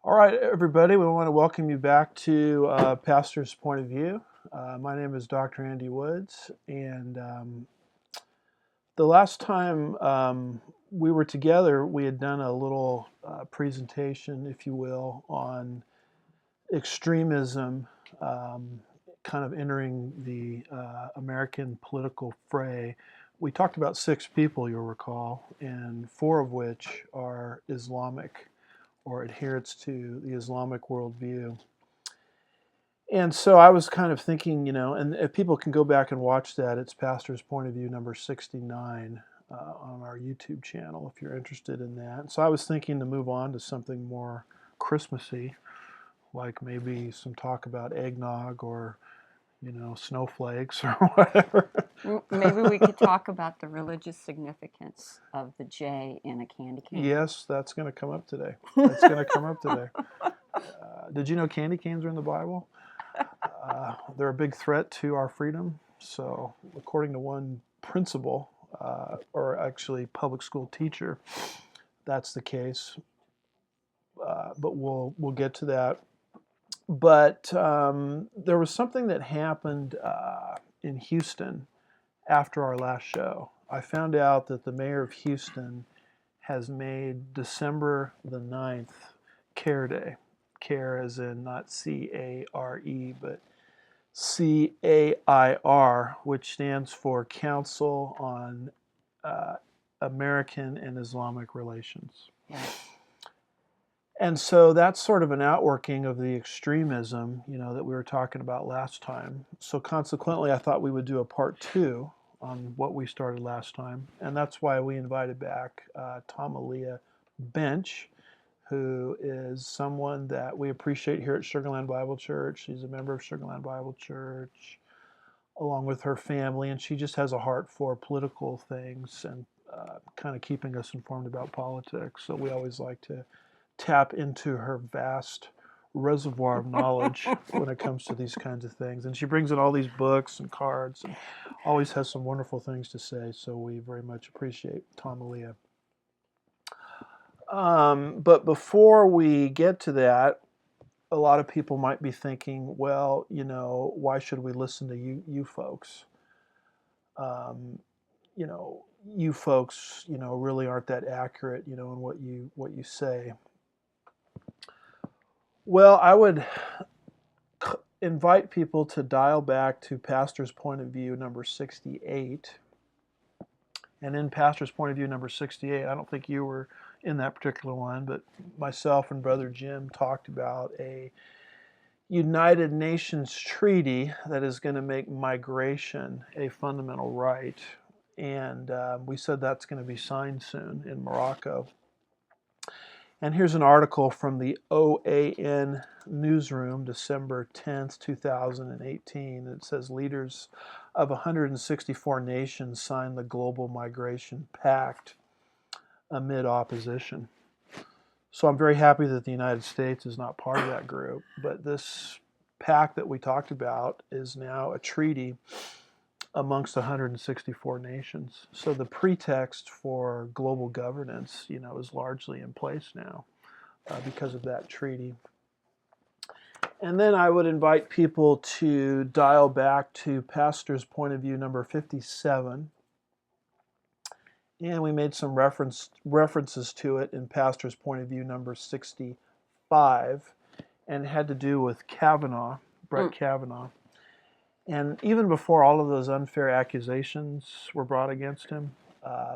All right, everybody, we want to welcome you back to Pastor's Point of View. My name is Dr. Andy Woods, and the last time we were together, we had done a little presentation, if you will, on extremism kind of entering the American political fray. We talked about 6 people, you'll recall, and 4 of which are Islamic or adherents to the Islamic worldview. And so I was kind of thinking, and if people can go back and watch that, it's Pastor's Point of View number 69 on our YouTube channel if you're interested in that. So I was thinking to move on to something more Christmassy, like maybe some talk about eggnog or, snowflakes or whatever. Maybe we could talk about the religious significance of the J in a candy cane. Yes, that's going to come up today. That's going to come up today. Did you know candy canes are in the Bible? They're a big threat to our freedom. So, according to one principal, or actually public school teacher, that's the case. But we'll get to that. But there was something that happened in Houston after our last show. I found out that the mayor of Houston has made December the 9th CAIR Day. CAIR as in not C-A-R-E, but CAIR, which stands for Council on American and Islamic Relations. Right. And so that's sort of an outworking of the extremism, that we were talking about last time. So consequently, I thought we would do a part 2 on what we started last time. And that's why we invited back Toppling Bench, who is someone that we appreciate here at Sugarland Bible Church. She's a member of Sugarland Bible Church, along with her family, and she just has a heart for political things and kind of keeping us informed about politics. So we always like to tap into her vast reservoir of knowledge when it comes to these kinds of things. And she brings in all these books and cards and always has some wonderful things to say. So we very much appreciate Toppling. But before we get to that, a lot of people might be thinking, well, why should we listen to you folks? You folks, really aren't that accurate, in what you say. Well, I would invite people to dial back to Pastor's Point of View number 68. And in Pastor's Point of View number 68, I don't think you were in that particular one, but myself and Brother Jim talked about a United Nations treaty that is going to make migration a fundamental right. And we said that's going to be signed soon in Morocco. And here's an article from the OAN newsroom, December 10th, 2018. It says leaders of 164 nations signed the Global Migration Pact amid opposition. So I'm very happy that the United States is not part of that group. But this pact that we talked about is now a treaty amongst 164 nations. So the pretext for global governance, is largely in place now because of that treaty. And then I would invite people to dial back to Pastor's Point of View number 57. And we made some references to it in Pastor's Point of View number 65, and it had to do with Brett Kavanaugh. And even before all of those unfair accusations were brought against him,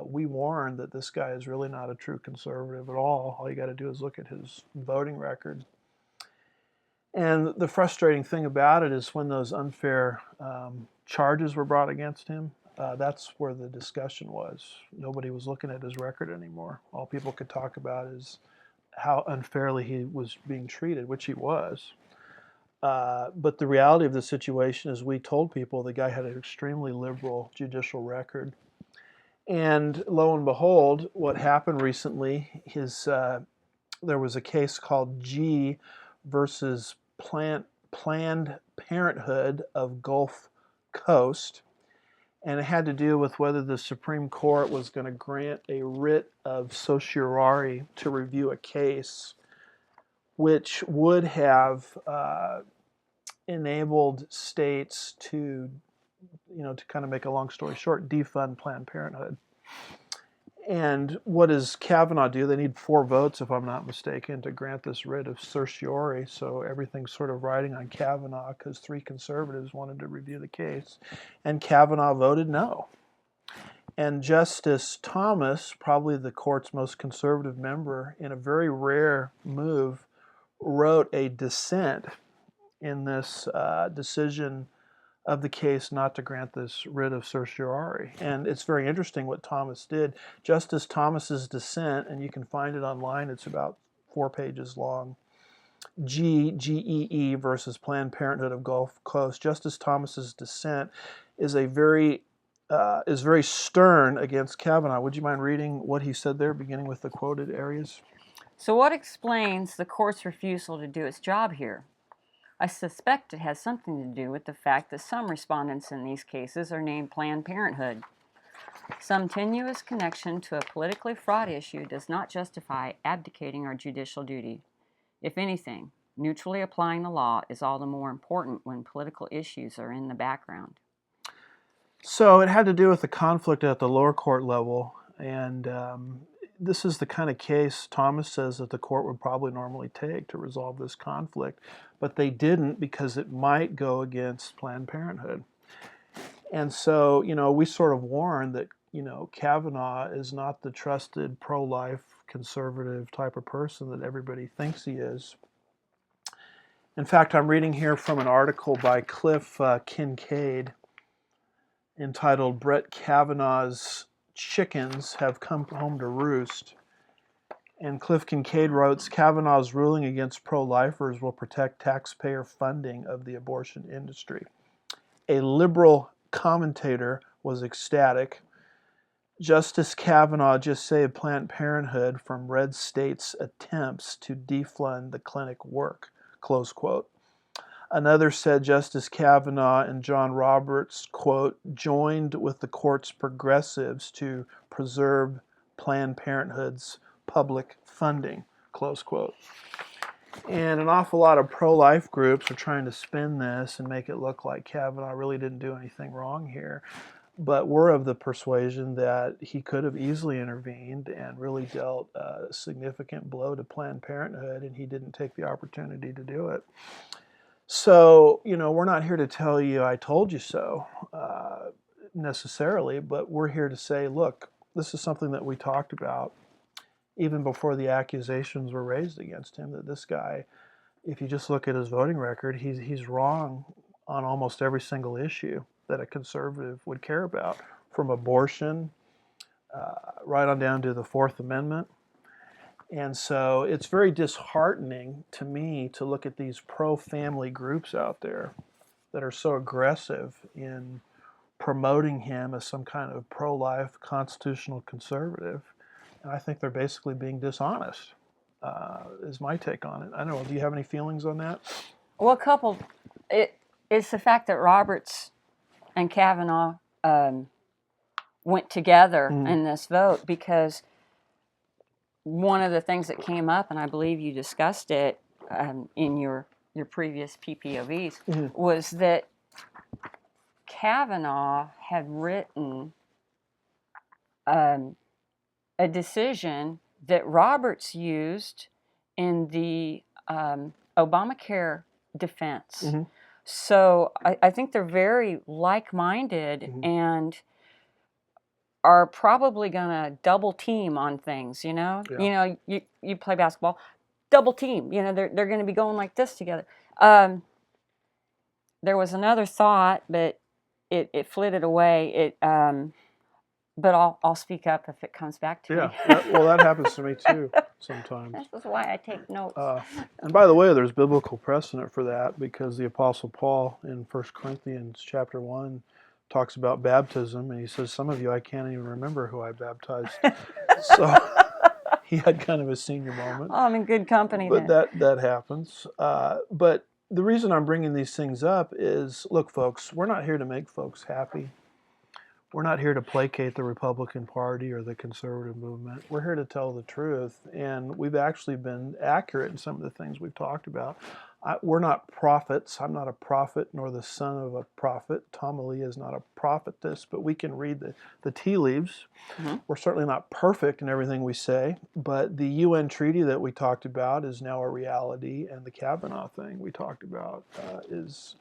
we warned that this guy is really not a true conservative at all. All you got to do is look at his voting record. And the frustrating thing about it is when those unfair charges were brought against him, that's where the discussion was. Nobody was looking at his record anymore. All people could talk about is how unfairly he was being treated, which he was. But the reality of the situation is we told people the guy had an extremely liberal judicial record. And lo and behold, what happened recently is there was a case called G versus Planned Parenthood of Gulf Coast. And it had to do with whether the Supreme Court was going to grant a writ of certiorari to review a case which would have enabled states to, to kind of make a long story short, defund Planned Parenthood. And what does Kavanaugh do? They need 4 votes, if I'm not mistaken, to grant this writ of certiorari. So everything's sort of riding on Kavanaugh because 3 conservatives wanted to review the case. And Kavanaugh voted no. And Justice Thomas, probably the court's most conservative member, in a very rare move, wrote a dissent in this decision of the case not to grant this writ of certiorari. And it's very interesting what Thomas did. Justice Thomas's dissent, and you can find it online, it's about 4 pages long, GEE versus Planned Parenthood of Gulf Coast. Justice Thomas's dissent is very stern against Kavanaugh. Would you mind reading what he said there, beginning with the quoted areas? So what explains the court's refusal to do its job here? I suspect it has something to do with the fact that some respondents in these cases are named Planned Parenthood. Some tenuous connection to a politically fraught issue does not justify abdicating our judicial duty. If anything, neutrally applying the law is all the more important when political issues are in the background. So it had to do with the conflict at the lower court level, and this is the kind of case Thomas says that the court would probably normally take to resolve this conflict, but they didn't because it might go against Planned Parenthood. And so, we sort of warned that, Kavanaugh is not the trusted pro-life conservative type of person that everybody thinks he is. In fact, I'm reading here from an article by Cliff Kincaid entitled "Brett Kavanaugh's Chickens Have Come Home to Roost." And Cliff Kincaid writes, Kavanaugh's ruling against pro-lifers will protect taxpayer funding of the abortion industry. A liberal commentator was ecstatic. Justice Kavanaugh just saved Planned Parenthood from red states' attempts to defund the clinic work, close quote. Another said Justice Kavanaugh and John Roberts, quote, joined with the court's progressives to preserve Planned Parenthood's public funding, close quote. And an awful lot of pro-life groups are trying to spin this and make it look like Kavanaugh really didn't do anything wrong here. But we're of the persuasion that he could have easily intervened and really dealt a significant blow to Planned Parenthood, and he didn't take the opportunity to do it. So, we're not here to tell you I told you so necessarily, but we're here to say, look, this is something that we talked about even before the accusations were raised against him, that this guy, if you just look at his voting record, he's wrong on almost every single issue that a conservative would care about, from abortion right on down to the Fourth Amendment. And so it's very disheartening to me to look at these pro-family groups out there that are so aggressive in promoting him as some kind of pro-life constitutional conservative. And I think they're basically being dishonest, is my take on it. I don't know, do you have any feelings on that? Well, it's the fact that Roberts and Kavanaugh went together in this vote, because one of the things that came up, and I believe you discussed it in your previous PPOVs, was that Kavanaugh had written a decision that Roberts used in the Obamacare defense. So I think they're very like-minded and are probably going to double team on things, Yeah. You play basketball, double team, they're going to be going like this together. There was another thought, but it flitted away. But I'll speak up if it comes back to me. That happens to me too sometimes. This is why I take notes. And by the way, there's biblical precedent for that, because the Apostle Paul in 1 Corinthians chapter 1 talks about baptism, and he says, some of you, I can't even remember who I baptized. So he had kind of a senior moment. Oh, I'm in good company but then. That happens. But the reason I'm bringing these things up is, look, folks, we're not here to make folks happy. We're not here to placate the Republican Party or the conservative movement. We're here to tell the truth, and we've actually been accurate in some of the things we've talked about. We're not prophets. I'm not a prophet nor the son of a prophet. Tommeli is not a prophetess, but we can read the tea leaves. Mm-hmm. We're certainly not perfect in everything we say, but the UN treaty that we talked about is now a reality, and the Kavanaugh thing we talked about is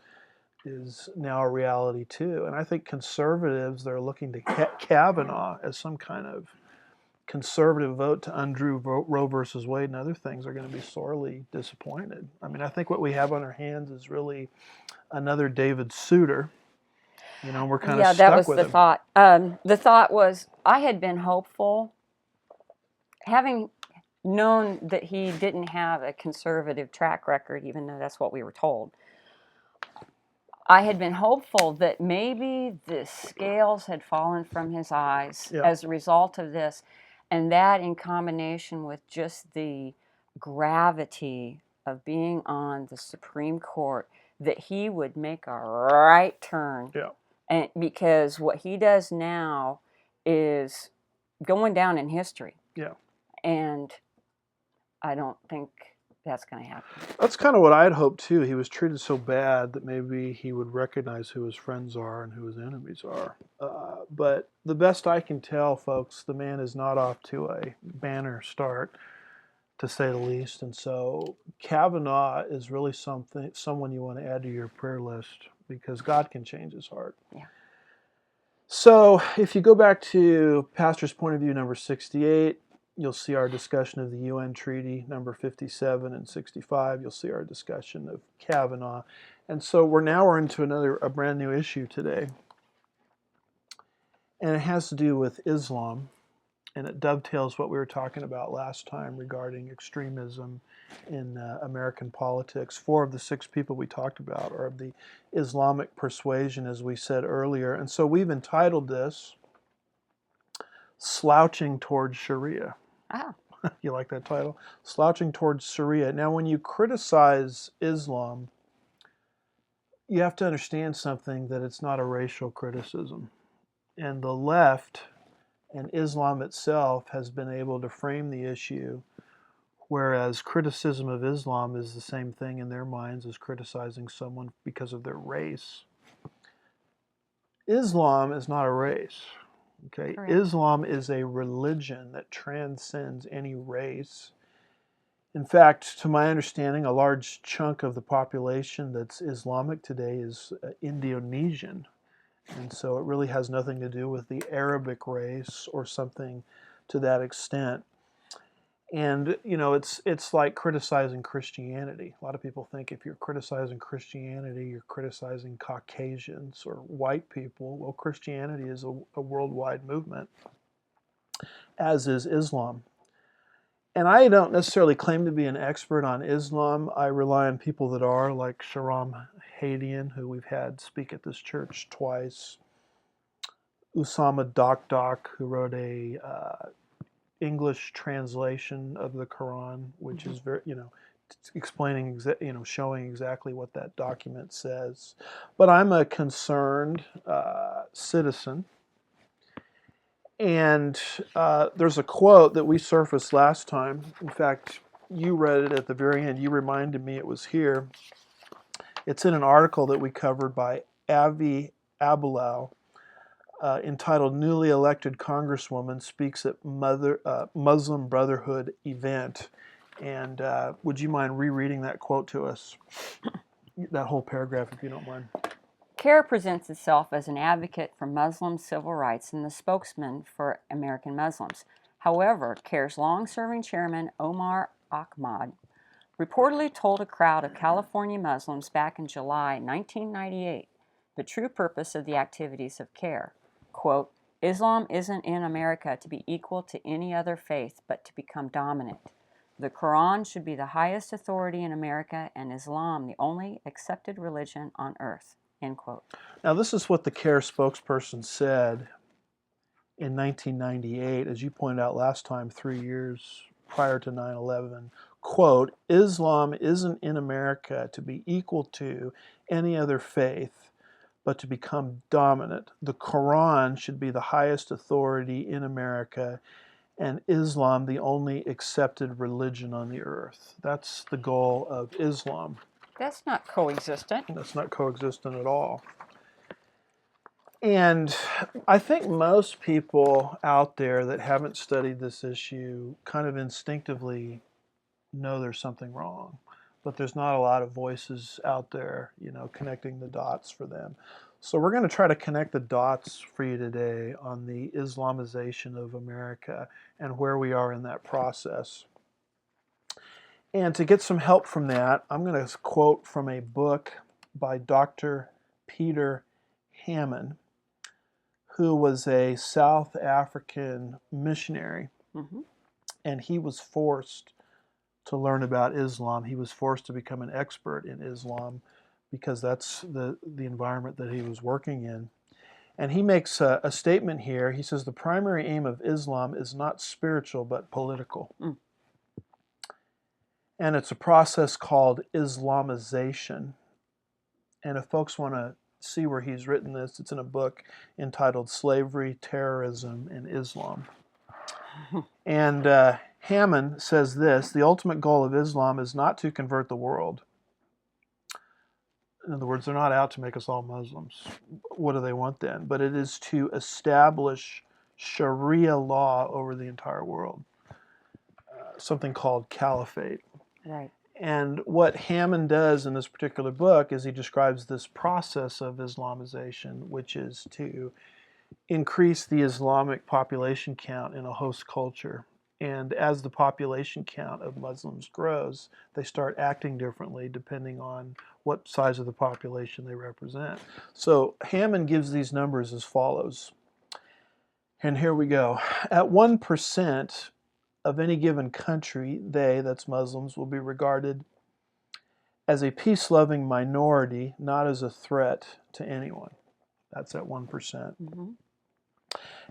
now a reality too. And I think conservatives that are looking to Kavanaugh as some kind of conservative vote to undo Roe versus Wade and other things are going to be sorely disappointed. I mean, I think what we have on our hands is really another David Souter. You know, we're kind of Yeah, that stuck was with the him. thought. The thought was I had been hopeful, having known that he didn't have a conservative track record, even though that's what we were told. I had been hopeful that maybe the scales had fallen from his eyes Yeah. as a result of this, and that in combination with just the gravity of being on the Supreme Court, that he would make a right turn. Yeah. And because what he does now is going down in history. Yeah. And I don't think that's going to happen. That's kind of what I had hoped too. He was treated so bad that maybe he would recognize who his friends are and who his enemies are. But the best I can tell, folks, the man is not off to a banner start, to say the least. And so Kavanaugh is really someone you want to add to your prayer list, because God can change his heart. Yeah. So if you go back to Pastor's Point of View number 68, you'll see our discussion of the UN Treaty number 57 and 65. You'll see our discussion of Kavanaugh. And so we're into a brand new issue today. And it has to do with Islam. And it dovetails what we were talking about last time regarding extremism in American politics. 4 of the 6 people we talked about are of the Islamic persuasion, as we said earlier. And so we've entitled this Slouching Towards Sharia. Ah. You like that title? Slouching Towards Sharia. Now, when you criticize Islam, you have to understand something, that it's not a racial criticism. And the left and Islam itself has been able to frame the issue, whereas criticism of Islam is the same thing in their minds as criticizing someone because of their race. Islam is not a race. Okay, Correct. Islam is a religion that transcends any race. In fact, to my understanding, a large chunk of the population that's Islamic today is Indonesian. And so it really has nothing to do with the Arabic race or something to that extent. And, you know, it's like criticizing Christianity. A lot of people think if you're criticizing Christianity, you're criticizing Caucasians or white people. Well, Christianity is a worldwide movement, as is Islam. And I don't necessarily claim to be an expert on Islam. I rely on people that are, like Sharam Hadian, who we've had speak at this church twice. Usama Dokdok, who wrote a English translation of the Quran, which is very, explaining, showing exactly what that document says. But I'm a concerned citizen. And there's a quote that we surfaced last time. In fact, you read it at the very end. You reminded me it was here. It's in an article that we covered by Avi Abulau, entitled "Newly Elected Congresswoman Speaks at Muslim Brotherhood Event." And would you mind rereading that quote to us? That whole paragraph, if you don't mind. CAIR presents itself as an advocate for Muslim civil rights and the spokesman for American Muslims. However, CAIR's long-serving chairman, Omar Ahmad, reportedly told a crowd of California Muslims back in July 1998 the true purpose of the activities of CAIR. Quote, "Islam isn't in America to be equal to any other faith, but to become dominant. The Quran should be the highest authority in America and Islam the only accepted religion on earth." End quote. Now, this is what the CAIR spokesperson said in 1998, as you pointed out last time, 3 years prior to 9/11. Quote, "Islam isn't in America to be equal to any other faith, but to become dominant. The Quran should be the highest authority in America, and Islam the only accepted religion on the earth. That's the goal of Islam. That's not coexistent. That's not coexistent at all. And I think most people out there that haven't studied this issue kind of instinctively know there's something wrong, but there's not a lot of voices out there, connecting the dots for them. So we're going to try to connect the dots for you today on the Islamization of America and where we are in that process. And to get some help from that, I'm going to quote from a book by Dr. Peter Hammond, who was a South African missionary, and he was forced to learn about Islam. He was forced to become an expert in Islam because that's the environment that he was working in. And he makes a statement here. He says, the primary aim of Islam is not spiritual but political. And it's a process called Islamization. And if folks want to see where he's written this, it's in a book entitled Slavery, Terrorism, and Islam. And Hammond says this: the ultimate goal of Islam is not to convert the world. In other words, they're not out to make us all Muslims. What do they want then? But it is to establish Sharia law over the entire world, something called caliphate. Right. And what Hammond does in this particular book is he describes this process of Islamization, which is to increase the Islamic population count in a host culture. And as the population count of Muslims grows, they start acting differently depending on what size of the population they represent. So Hammond gives these numbers as follows. And here we go. At 1% of any given country, that's Muslims, will be regarded as a peace-loving minority, not as a threat to anyone. That's at 1%.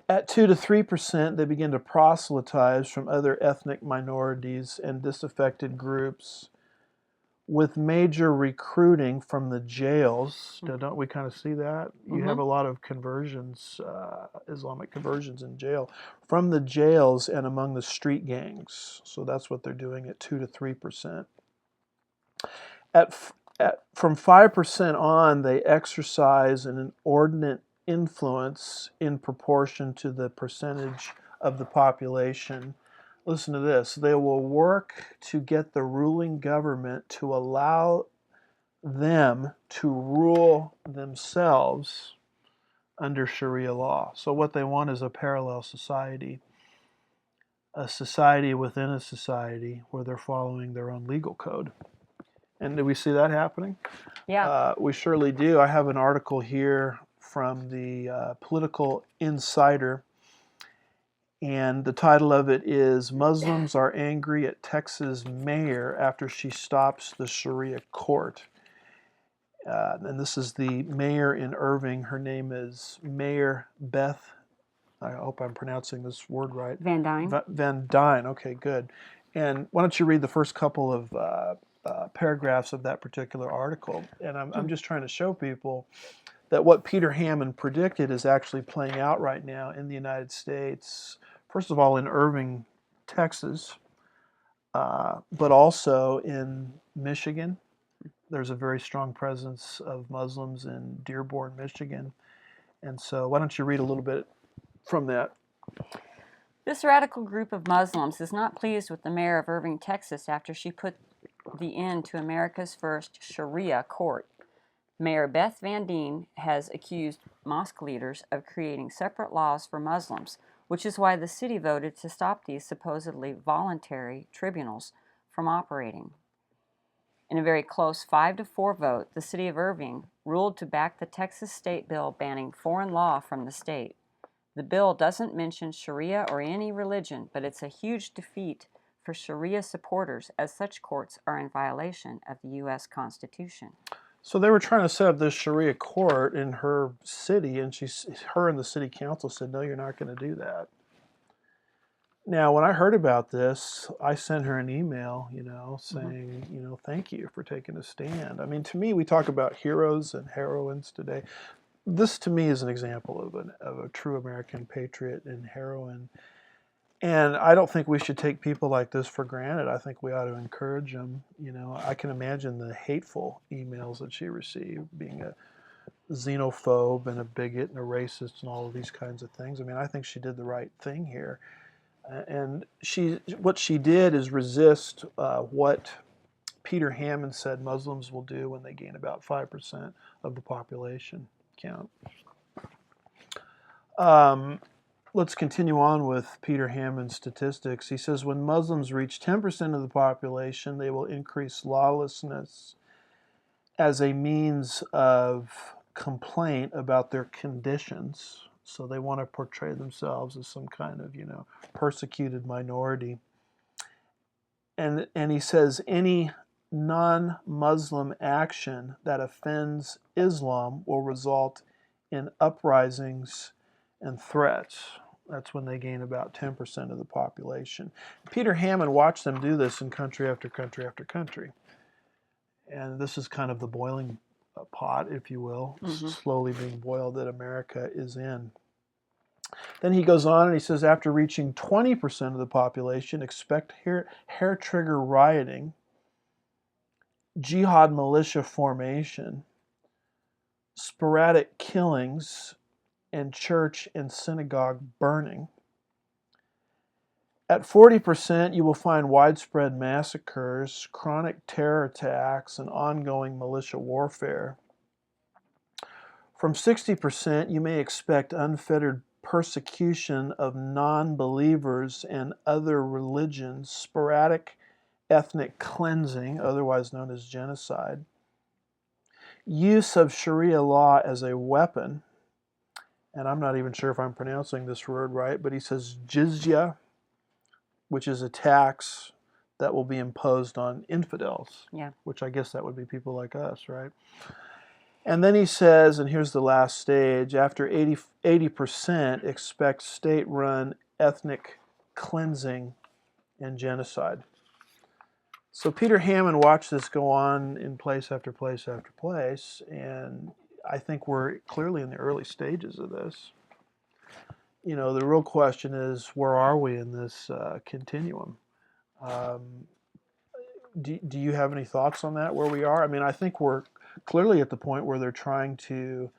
At 2 to 3%, they begin to proselytize from other ethnic minorities and disaffected groups, with major recruiting from the jails. Don't we kind of see that? You have a lot of conversions, Islamic conversions in jail, from the jails and among the street gangs. So that's what they're doing at 2 to 3%. From 5% on, they exercise an inordinate influence in proportion to the percentage of the population. Listen to this. They will work to get the ruling government to allow them to rule themselves under Sharia law. So what they want is a parallel society, a society within a society where they're following their own legal code. And do we see that happening? Yeah. We surely do. I have an article here from the Political Insider, and the title of it is Muslims Are Angry at Texas Mayor After She Stops the Sharia Court. And this is the mayor in Irving. Her name is Mayor Beth, I hope I'm pronouncing this word right. Van Dyne. Van Dyne, okay, good. And why don't you read the first couple of paragraphs of that particular article? And I'm just trying to show people that what Peter Hammond predicted is actually playing out right now in the United States. First of all, in Irving, Texas, but also in Michigan. There's a very strong presence of Muslims in Dearborn, Michigan. And so why don't you read a little bit from that? This radical group of Muslims is not pleased with the mayor of Irving, Texas, after she put the end to America's first Sharia court. Mayor Beth Van Dyne has accused mosque leaders of creating separate laws for Muslims, which is why the city voted to stop these supposedly voluntary tribunals from operating. In a very close 5-4 vote, the city of Irving ruled to back the Texas state bill banning foreign law from the state. The bill doesn't mention Sharia or any religion, but it's a huge defeat for Sharia supporters, as such courts are in violation of the U.S. Constitution. So they were trying to set up this Sharia court in her city, and her and the city council said, no, you're not going to do that. Now, when I heard about this, I sent her an email, saying, thank you for taking a stand. I mean, to me, we talk about heroes and heroines today. this to me is an example of a true American patriot and heroine. And I don't think we should take people like this for granted. I think we ought to encourage them. You know, I can imagine the hateful emails that she received, being a xenophobe and a bigot and a racist and all of these kinds of things. I mean, I think she did the right thing here. And what she did is resist what Peter Hammond said Muslims will do when they gain about 5% of the population count. Let's continue on with Peter Hammond's statistics. He says when Muslims reach 10% of the population, they will increase lawlessness as a means of complaint about their conditions. So they want to portray themselves as some kind of, persecuted minority. And he says any non-Muslim action that offends Islam will result in uprisings and threats. That's when they gain about 10% of the population. Peter Hammond watched them do this in country after country after country. And this is kind of the boiling pot, if you will, slowly being boiled that America is in. Then he goes on and he says, after reaching 20% of the population, expect hair trigger rioting, jihad militia formation, sporadic killings, and church and synagogue burning. At 40%, you will find widespread massacres, chronic terror attacks, and ongoing militia warfare. From 60%, you may expect unfettered persecution of non-believers and other religions, sporadic ethnic cleansing, otherwise known as genocide, use of Sharia law as a weapon, and I'm not even sure if I'm pronouncing this word right, but he says jizya, which is a tax that will be imposed on infidels, which I guess that would be people like us, right? And then he says, and here's the last stage, after 80% expect state-run ethnic cleansing and genocide. So Peter Hammond watched this go on in place after place after place, and I think we're clearly in the early stages of this. You know, the real question is, where are we in this continuum? Do you have any thoughts on that, where we are? I mean, I think we're clearly at the point where they're trying to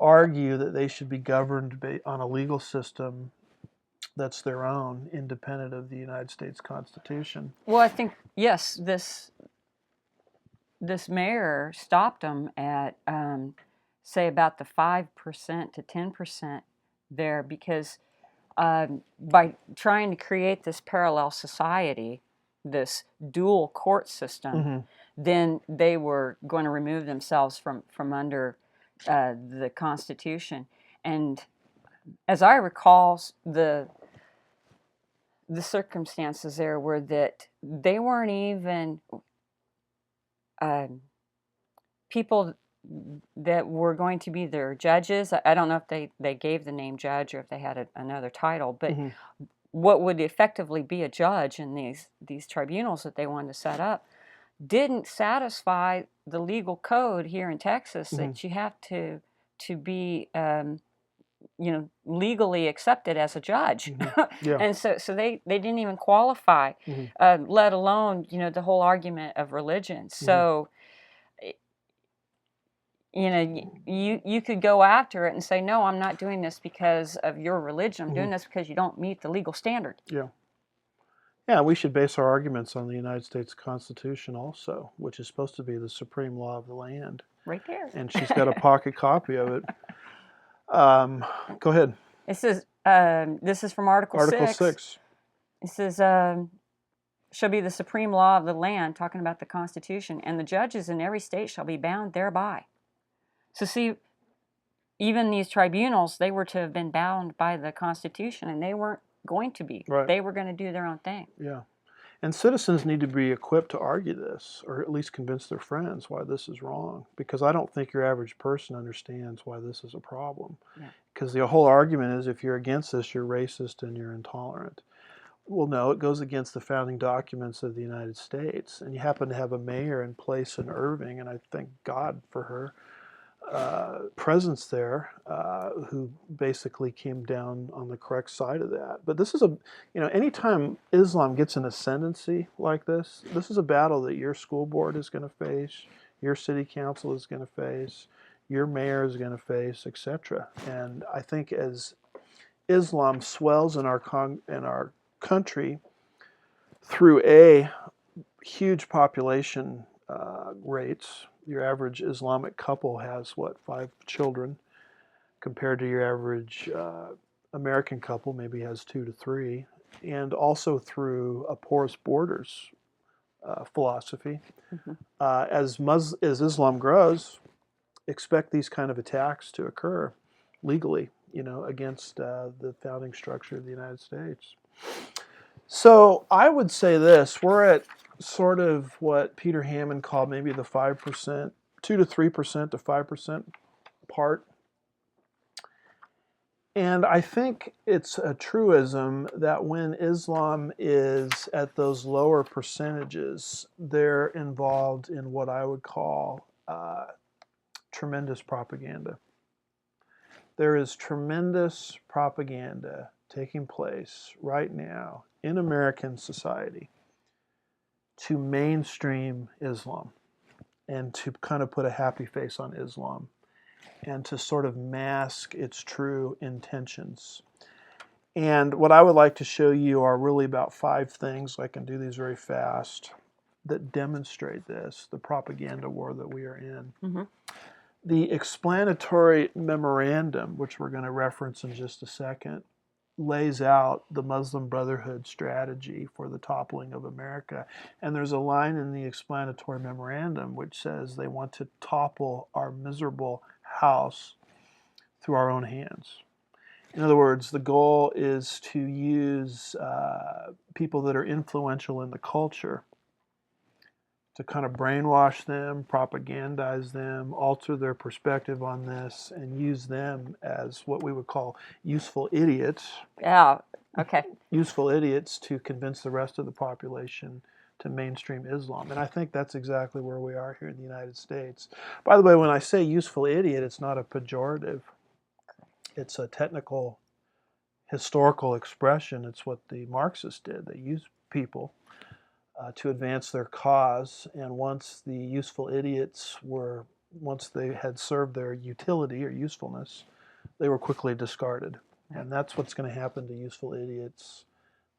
argue that they should be governed on a legal system that's their own, independent of the United States Constitution. Well, I think, yes, this mayor stopped them at, say, about the 5% to 10% there, because by trying to create this parallel society, this dual court system, then they were going to remove themselves from under the Constitution. And as I recall, the circumstances there were that they weren't even people that were going to be their judges. I don't know if they gave the name judge or if they had another title, but what would effectively be a judge in these tribunals that they wanted to set up didn't satisfy the legal code here in Texas that you have to be legally accepted as a judge. And so they didn't even qualify, let alone the whole argument of religion. So you could go after it and say, no, I'm not doing this because of your religion. I'm doing this because you don't meet the legal standard. Yeah, we should base our arguments on the United States Constitution also, which is supposed to be the supreme law of the land. Right there. And she's got a pocket copy of it. Go ahead. This is from Article 6. It says, shall be the supreme law of the land, talking about the Constitution, and the judges in every state shall be bound thereby. So see, even these tribunals, they were to have been bound by the Constitution, and they weren't going to be. Right. They were going to do their own thing. Yeah. And citizens need to be equipped to argue this, or at least convince their friends why this is wrong, because I don't think your average person understands why this is a problem. Because the whole argument is if you're against this, you're racist and you're intolerant. Well, no, it goes against the founding documents of the United States. And you happen to have a mayor in place in Irving, and I thank God for her, presence there who basically came down on the correct side of that. But this is anytime Islam gets an ascendancy like this is a battle that your school board is going to face, your city council is going to face, your mayor is going to face, etc. And I think as Islam swells in our country through huge population rates. Your average Islamic couple has, what, 5 children, compared to your average American couple maybe has 2 to 3, and also through a porous borders philosophy. Mm-hmm. As Islam grows, expect these kind of attacks to occur legally, against the founding structure of the United States. So I would say this: we're at sort of what Peter Hammond called maybe the 5%, 2 to 3% to 5% part. And I think it's a truism that when Islam is at those lower percentages, they're involved in what I would call tremendous propaganda. There is tremendous propaganda taking place right now in American society to mainstream Islam and to kind of put a happy face on Islam and to sort of mask its true intentions. And what I would like to show you are really about 5 things. I can do these very fast that demonstrate this, the propaganda war that we are in. Mm-hmm. The explanatory memorandum, which we're going to reference in just a second, lays out the Muslim Brotherhood strategy for the toppling of America. And there's a line in the explanatory memorandum which says they want to topple our miserable house through our own hands. In other words, the goal is to use people that are influential in the culture to kind of brainwash them, propagandize them, alter their perspective on this, and use them as what we would call useful idiots. Yeah, okay. Useful idiots to convince the rest of the population to mainstream Islam. And I think that's exactly where we are here in the United States. By the way, when I say useful idiot, it's not a pejorative. It's a technical, historical expression. It's what the Marxists did. They used people to advance their cause, and once the useful idiots once they had served their utility or usefulness, they were quickly discarded. And that's what's going to happen to useful idiots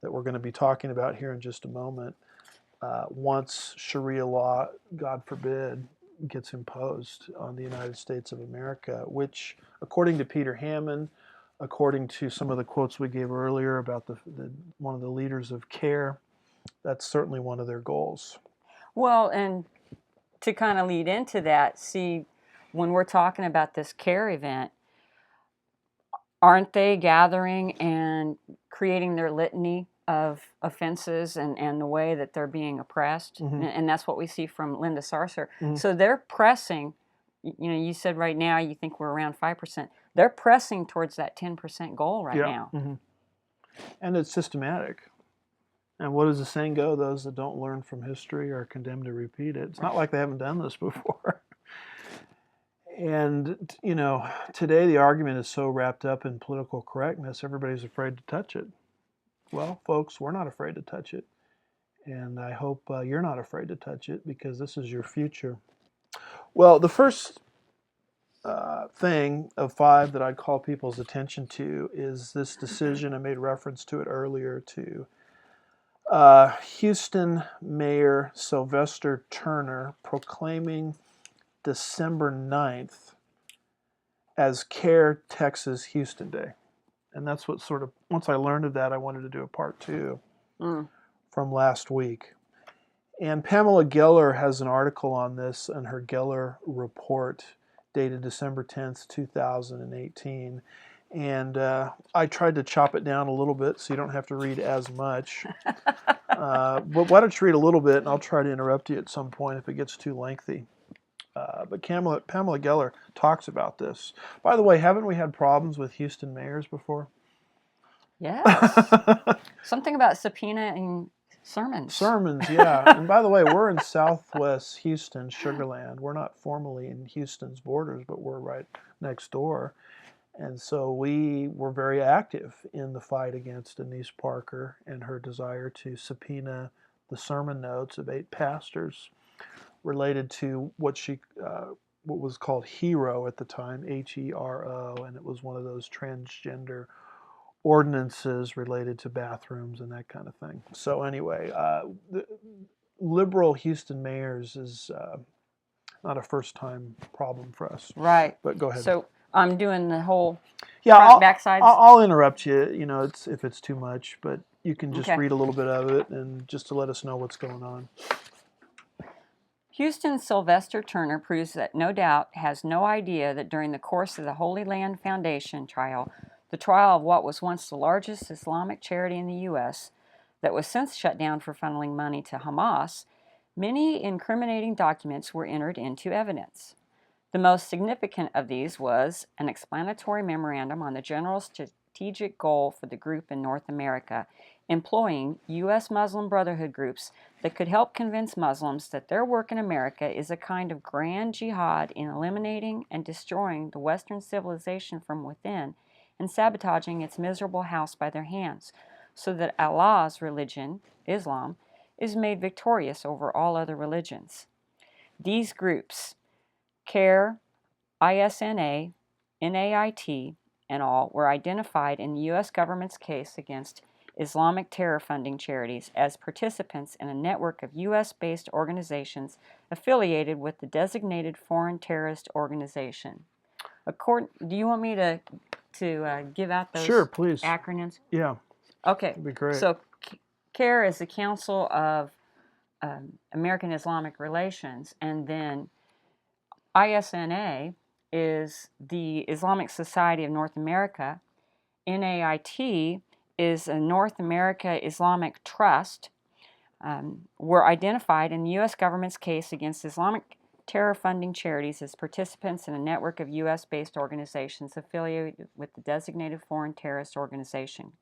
that we're going to be talking about here in just a moment. Once Sharia law, God forbid, gets imposed on the United States of America, which, according to Peter Hammond, according to some of the quotes we gave earlier about one of the leaders of CAIR, that's certainly one of their goals. Well, and to kind of lead into that, see, when we're talking about this CAIR event, aren't they gathering and creating their litany of offenses and the way that they're being oppressed? Mm-hmm. And that's what we see from Linda Sarsour. Mm-hmm. So they're pressing, you said right now you think we're around 5%. They're pressing towards that 10% goal right now. Mm-hmm. And it's systematic. And what does the saying go? Those that don't learn from history are condemned to repeat it. It's not like they haven't done this before. And, today the argument is so wrapped up in political correctness, everybody's afraid to touch it. Well, folks, we're not afraid to touch it. And I hope you're not afraid to touch it, because this is your future. Well, the first thing of 5 that I'd call people's attention to is this decision. I made reference to it earlier, to Houston Mayor Sylvester Turner proclaiming December 9th as CAIR Texas Houston Day. And that's what sort of, once I learned of that, I wanted to do a part 2 from last week. And Pamela Geller has an article on this in her Geller report dated December 10th, 2018. And I tried to chop it down a little bit so you don't have to read as much. But why don't you read a little bit, and I'll try to interrupt you at some point if it gets too lengthy. But Pamela Geller talks about this. By the way, haven't we had problems with Houston mayors before? Yes. Something about subpoenaing Sermons. Sermons, yeah. And by the way, we're in Southwest Houston, Sugarland. We're not formally in Houston's borders, but we're right next door. And so we were very active in the fight against Denise Parker and her desire to subpoena the sermon notes of 8 pastors related to what was called HERO at the time, HERO, and it was one of those transgender ordinances related to bathrooms and that kind of thing. So anyway, the liberal Houston mayors is not a first-time problem for us. Right. But go ahead. So I'm doing the whole Yeah, backsides. I'll interrupt you. If it's too much, but you can just Okay. read a little bit of it and just to let us know what's going on. Houston's Sylvester Turner proves that no doubt has no idea that during the course of the Holy Land Foundation trial, the trial of what was once the largest Islamic charity in the U.S., that was since shut down for funneling money to Hamas, many incriminating documents were entered into evidence. The most significant of these was an explanatory memorandum on the general strategic goal for the group in North America, employing U.S. Muslim Brotherhood groups that could help convince Muslims that their work in America is a kind of grand jihad in eliminating and destroying the Western civilization from within and sabotaging its miserable house by their hands, so that Allah's religion, Islam, is made victorious over all other religions. These groups, CAIR, ISNA, NAIT, and all, were identified in the U.S. government's case against Islamic terror funding charities as participants in a network of U.S.-based organizations affiliated with the designated foreign terrorist organization. Do you want me to give out those Sure, please. acronyms? Yeah. Okay. That'd be great. So CAIR is the Council of American Islamic Relations, and then ISNA is the Islamic Society of North America. NAIT is a North America Islamic Trust. Were identified in the U.S. government's case against Islamic terror funding charities as participants in a network of U.S.-based organizations affiliated with the designated foreign terrorist organization.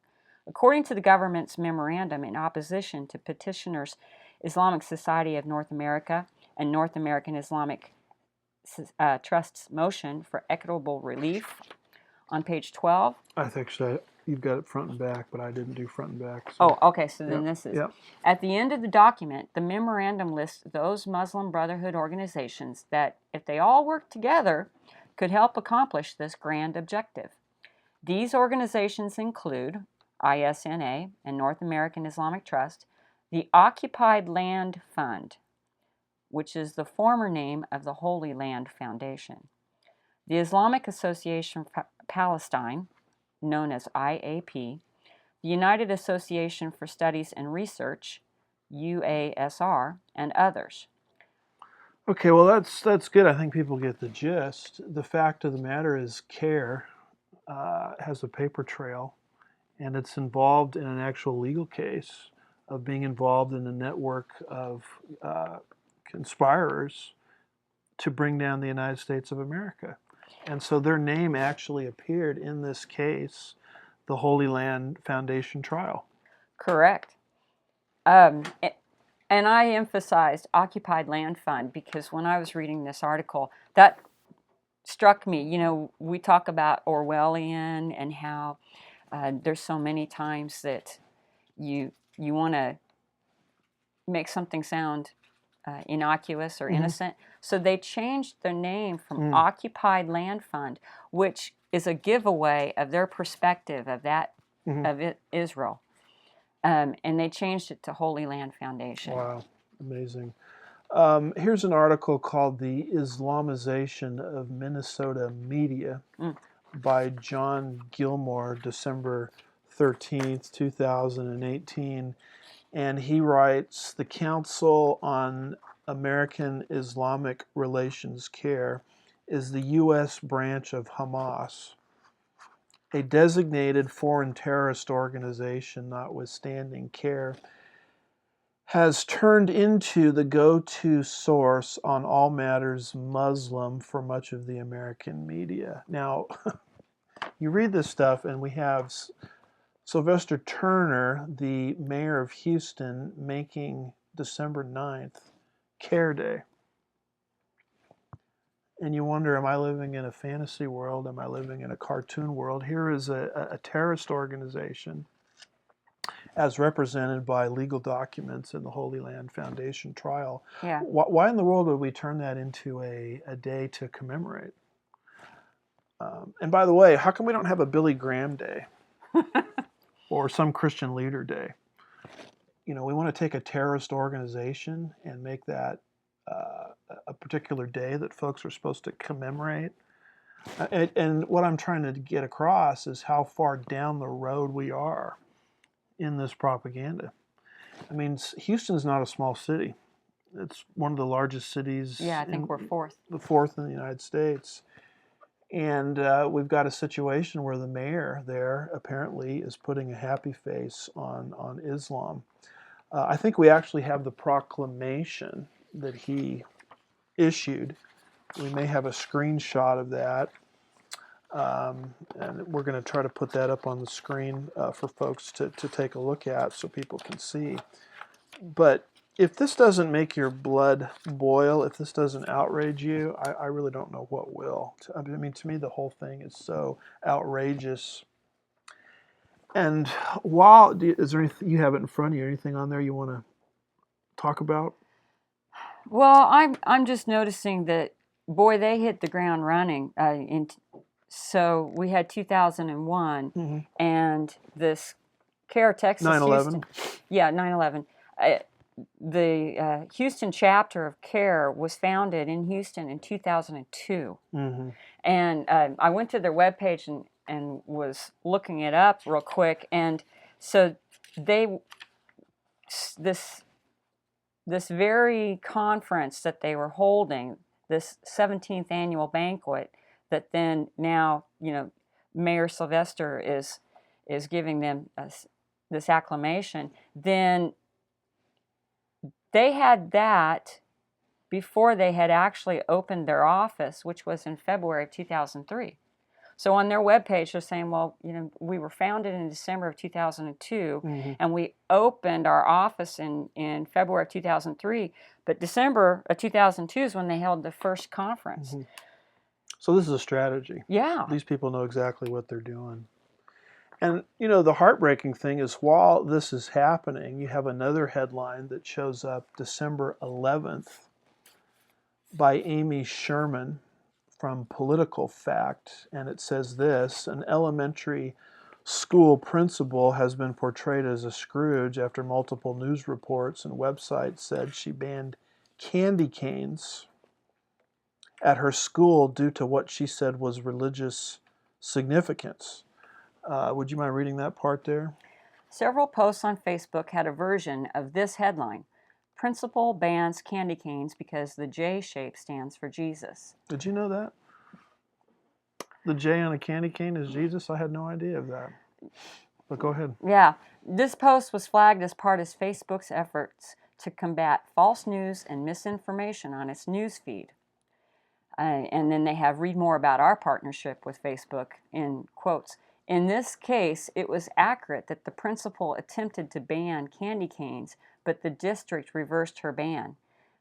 According to the government's memorandum in opposition to petitioners' Islamic Society of North America and North American Islamic Trust's motion for equitable relief on page 12. I think so. You've got it front and back, but I didn't do front and back. So. Oh, okay, so then this is. Yep. At the end of the document, the memorandum lists those Muslim Brotherhood organizations that, if they all work together, could help accomplish this grand objective. These organizations include ISNA and North American Islamic Trust, the Occupied Land Fund, which is the former name of the Holy Land Foundation, the Islamic Association for Palestine, known as IAP, the United Association for Studies and Research, UASR, and others. Okay, well that's good. I think people get the gist. The fact of the matter is CAIR has a paper trail, and it's involved in an actual legal case of being involved in a network of conspirators to bring down the United States of America. And so their name actually appeared in this case, the Holy Land Foundation trial. Correct. And I emphasized Occupied Land Fund because when I was reading this article, that struck me. You know, we talk about Orwellian and how there's so many times that you want to make something sound innocuous or innocent. So they changed their name from Occupied Land Fund, which is a giveaway of their perspective of that of Israel. And they changed it to Holy Land Foundation. Wow, amazing. Here's an article called The Islamization of Minnesota Media by John Gilmore, December 13th, 2018. And he writes, the Council on American Islamic Relations, CAIR, is the U.S. branch of Hamas, a designated foreign terrorist organization. Notwithstanding, CAIR has turned into the go-to source on all matters Muslim for much of the American media. Now, you read this stuff, and we have Sylvester Turner, the mayor of Houston, making December 9th CAIR Day. And you wonder, am I living in a fantasy world? Am I living in a cartoon world? Here is a terrorist organization as represented by legal documents in the Holy Land Foundation trial. Yeah. Why in the world would we turn that into a day to commemorate? And by the way, how come we don't have a Billy Graham Day or some Christian leader day? You know, we want to take a terrorist organization and make that a particular day that folks are supposed to commemorate. And what I'm trying to get across is how far down the road we are in this propaganda. I mean, Houston's not a small city. It's one of the largest cities. Yeah, I think we're fourth. The fourth in the United States. And we've got a situation where the mayor there apparently is putting a happy face on Islam. I think we actually have the proclamation that he issued. We may have a screenshot of that. And we're going to try to put that up on the screen for folks to take a look at so people can see. But if this doesn't make your blood boil, if this doesn't outrage you, I really don't know what will. I mean, to me, the whole thing is so outrageous. And is there anything, you have it in front of you, anything on there you want to talk about? Well, I'm just noticing that, boy, they hit the ground running. So we had 2001, and this CAIR Texas 9/11. Yeah, 9/11. The Houston chapter of CAIR was founded in Houston in 2002. And I went to their webpage and was looking it up real quick. And so this very conference that they were holding, this 17th annual banquet, that then now, Mayor Sylvester is giving them this acclamation, then they had that before they had actually opened their office, which was in February of 2003. So on their webpage, they're saying, well, we were founded in December of 2002, and we opened our office in February of 2003, but December of 2002 is when they held the first conference. So this is a strategy. Yeah. These people know exactly what they're doing. And, the heartbreaking thing is while this is happening, you have another headline that shows up December 11th by Amy Sherman from Political Fact, and it says this: an elementary school principal has been portrayed as a Scrooge after multiple news reports and websites said she banned candy canes at her school due to what she said was religious significance. Would you mind reading that part there? Several posts on Facebook had a version of this headline: Principal bans candy canes because the J shape stands for Jesus. Did you know that? The J on a candy cane is Jesus? I had no idea of that. But go ahead. Yeah. This post was flagged as part of Facebook's efforts to combat false news and misinformation on its news feed. And then they have read more about our partnership with Facebook in quotes. In this case, it was accurate that the principal attempted to ban candy canes, but the district reversed her ban.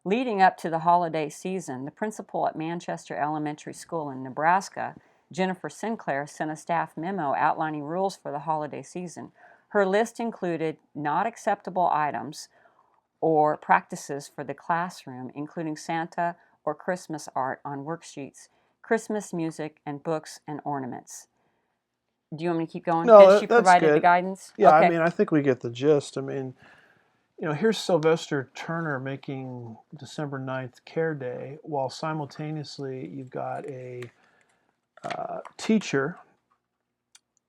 Leading up to the holiday season, the principal at Manchester Elementary School in Nebraska, Jennifer Sinclair, sent a staff memo outlining rules for the holiday season. Her list included not acceptable items or practices for the classroom, including Santa or Christmas art on worksheets, Christmas music, and books and ornaments. Do you want me to keep going? No, she that's provided good. the guidance? Yeah, okay. I mean, I think we get the gist. I mean, here's Sylvester Turner making December 9th CAIR Day, while simultaneously you've got a teacher.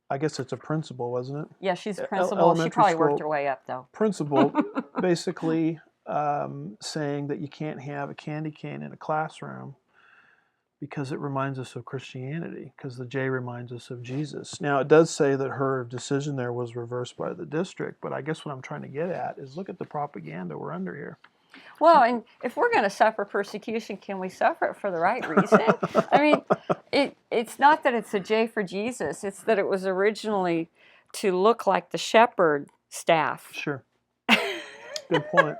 I guess it's a principal, wasn't it? Yeah, she's a principal. She probably worked her way up, though. Principal basically saying that you can't have a candy cane in a classroom because it reminds us of Christianity, because the J reminds us of Jesus. Now, it does say that her decision there was reversed by the district, but I guess what I'm trying to get at is look at the propaganda we're under here. Well, and if we're going to suffer persecution, can we suffer it for the right reason? I mean, it's not that it's a J for Jesus. It's that it was originally to look like the shepherd staff. Sure. Good point.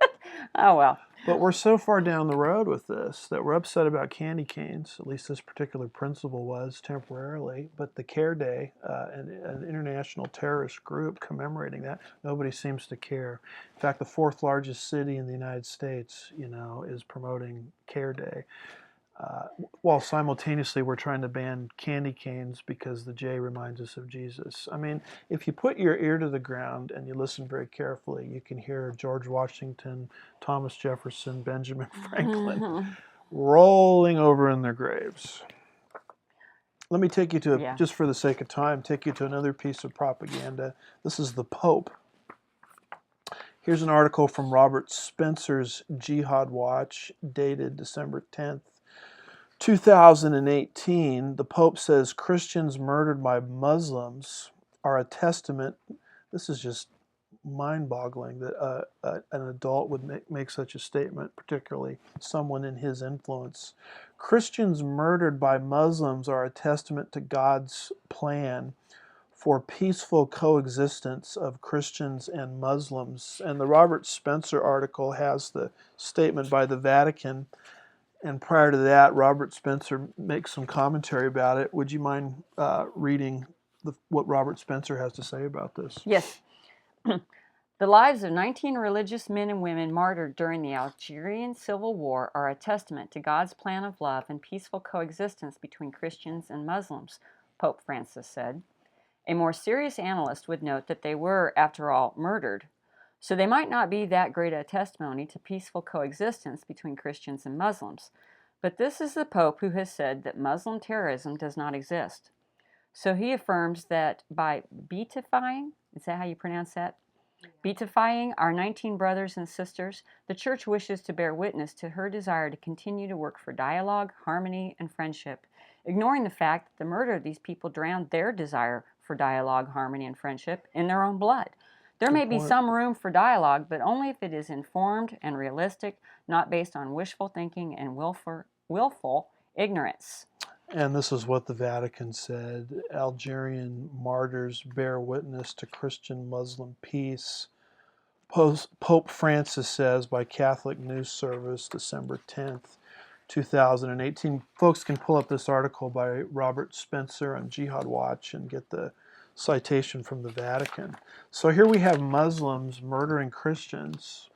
Oh, well. But we're so far down the road with this that we're upset about candy canes. At least this particular principle was temporarily. But the CAIR Day, an international terrorist group commemorating that, nobody seems to care. In fact, the fourth largest city in the United States, is promoting CAIR Day. While simultaneously we're trying to ban candy canes because the J reminds us of Jesus. I mean, if you put your ear to the ground and you listen very carefully, you can hear George Washington, Thomas Jefferson, Benjamin Franklin rolling over in their graves. Let me take you to, just for the sake of time, take you to another piece of propaganda. This is the Pope. Here's an article from Robert Spencer's Jihad Watch, dated December 10th. 2018, the Pope says Christians murdered by Muslims are a testament. This is just mind-boggling that an adult would make such a statement, particularly someone in his influence. Christians murdered by Muslims are a testament to God's plan for peaceful coexistence of Christians and Muslims. And the Robert Spencer article has the statement by the Vatican. And prior to that, Robert Spencer makes some commentary about it. Would you mind reading what Robert Spencer has to say about this? Yes. The lives of 19 religious men and women martyred during the Algerian Civil War are a testament to God's plan of love and peaceful coexistence between Christians and Muslims, Pope Francis said. A more serious analyst would note that they were, after all, murdered. So they might not be that great a testimony to peaceful coexistence between Christians and Muslims. But this is the Pope who has said that Muslim terrorism does not exist. So he affirms that by beatifying, is that how you pronounce that? Beatifying our 19 brothers and sisters, the Church wishes to bear witness to her desire to continue to work for dialogue, harmony, and friendship, ignoring the fact that the murder of these people drowned their desire for dialogue, harmony, and friendship in their own blood. There may be some room for dialogue, but only if it is informed and realistic, not based on wishful thinking and willful ignorance. And this is what the Vatican said. Algerian martyrs bear witness to Christian-Muslim peace. Pope Francis says by Catholic News Service, December 10th, 2018. Folks can pull up this article by Robert Spencer on Jihad Watch and get the citation from the Vatican. So here we have Muslims murdering Christians,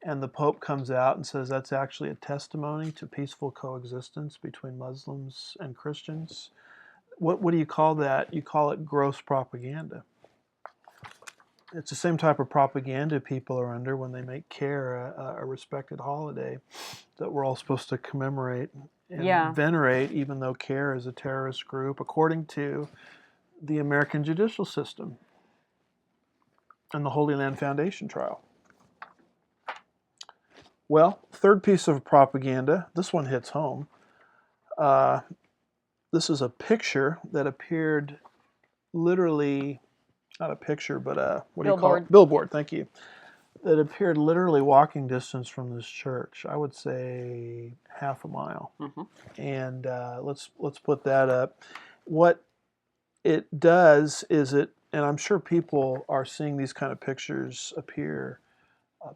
and the Pope comes out and says that's actually a testimony to peaceful coexistence between Muslims and Christians. What do you call that? You call it gross propaganda. It's the same type of propaganda people are under when they make CAIR a respected holiday that we're all supposed to commemorate and venerate, even though CAIR is a terrorist group, according to the American judicial system and the Holy Land Foundation trial. Well, third piece of propaganda, this one hits home. This is a picture that appeared literally, not a picture, but what do you call it? Billboard, thank you. That appeared literally walking distance from this church. I would say half a mile. And let's put that up. What it does is and I'm sure people are seeing these kind of pictures appear,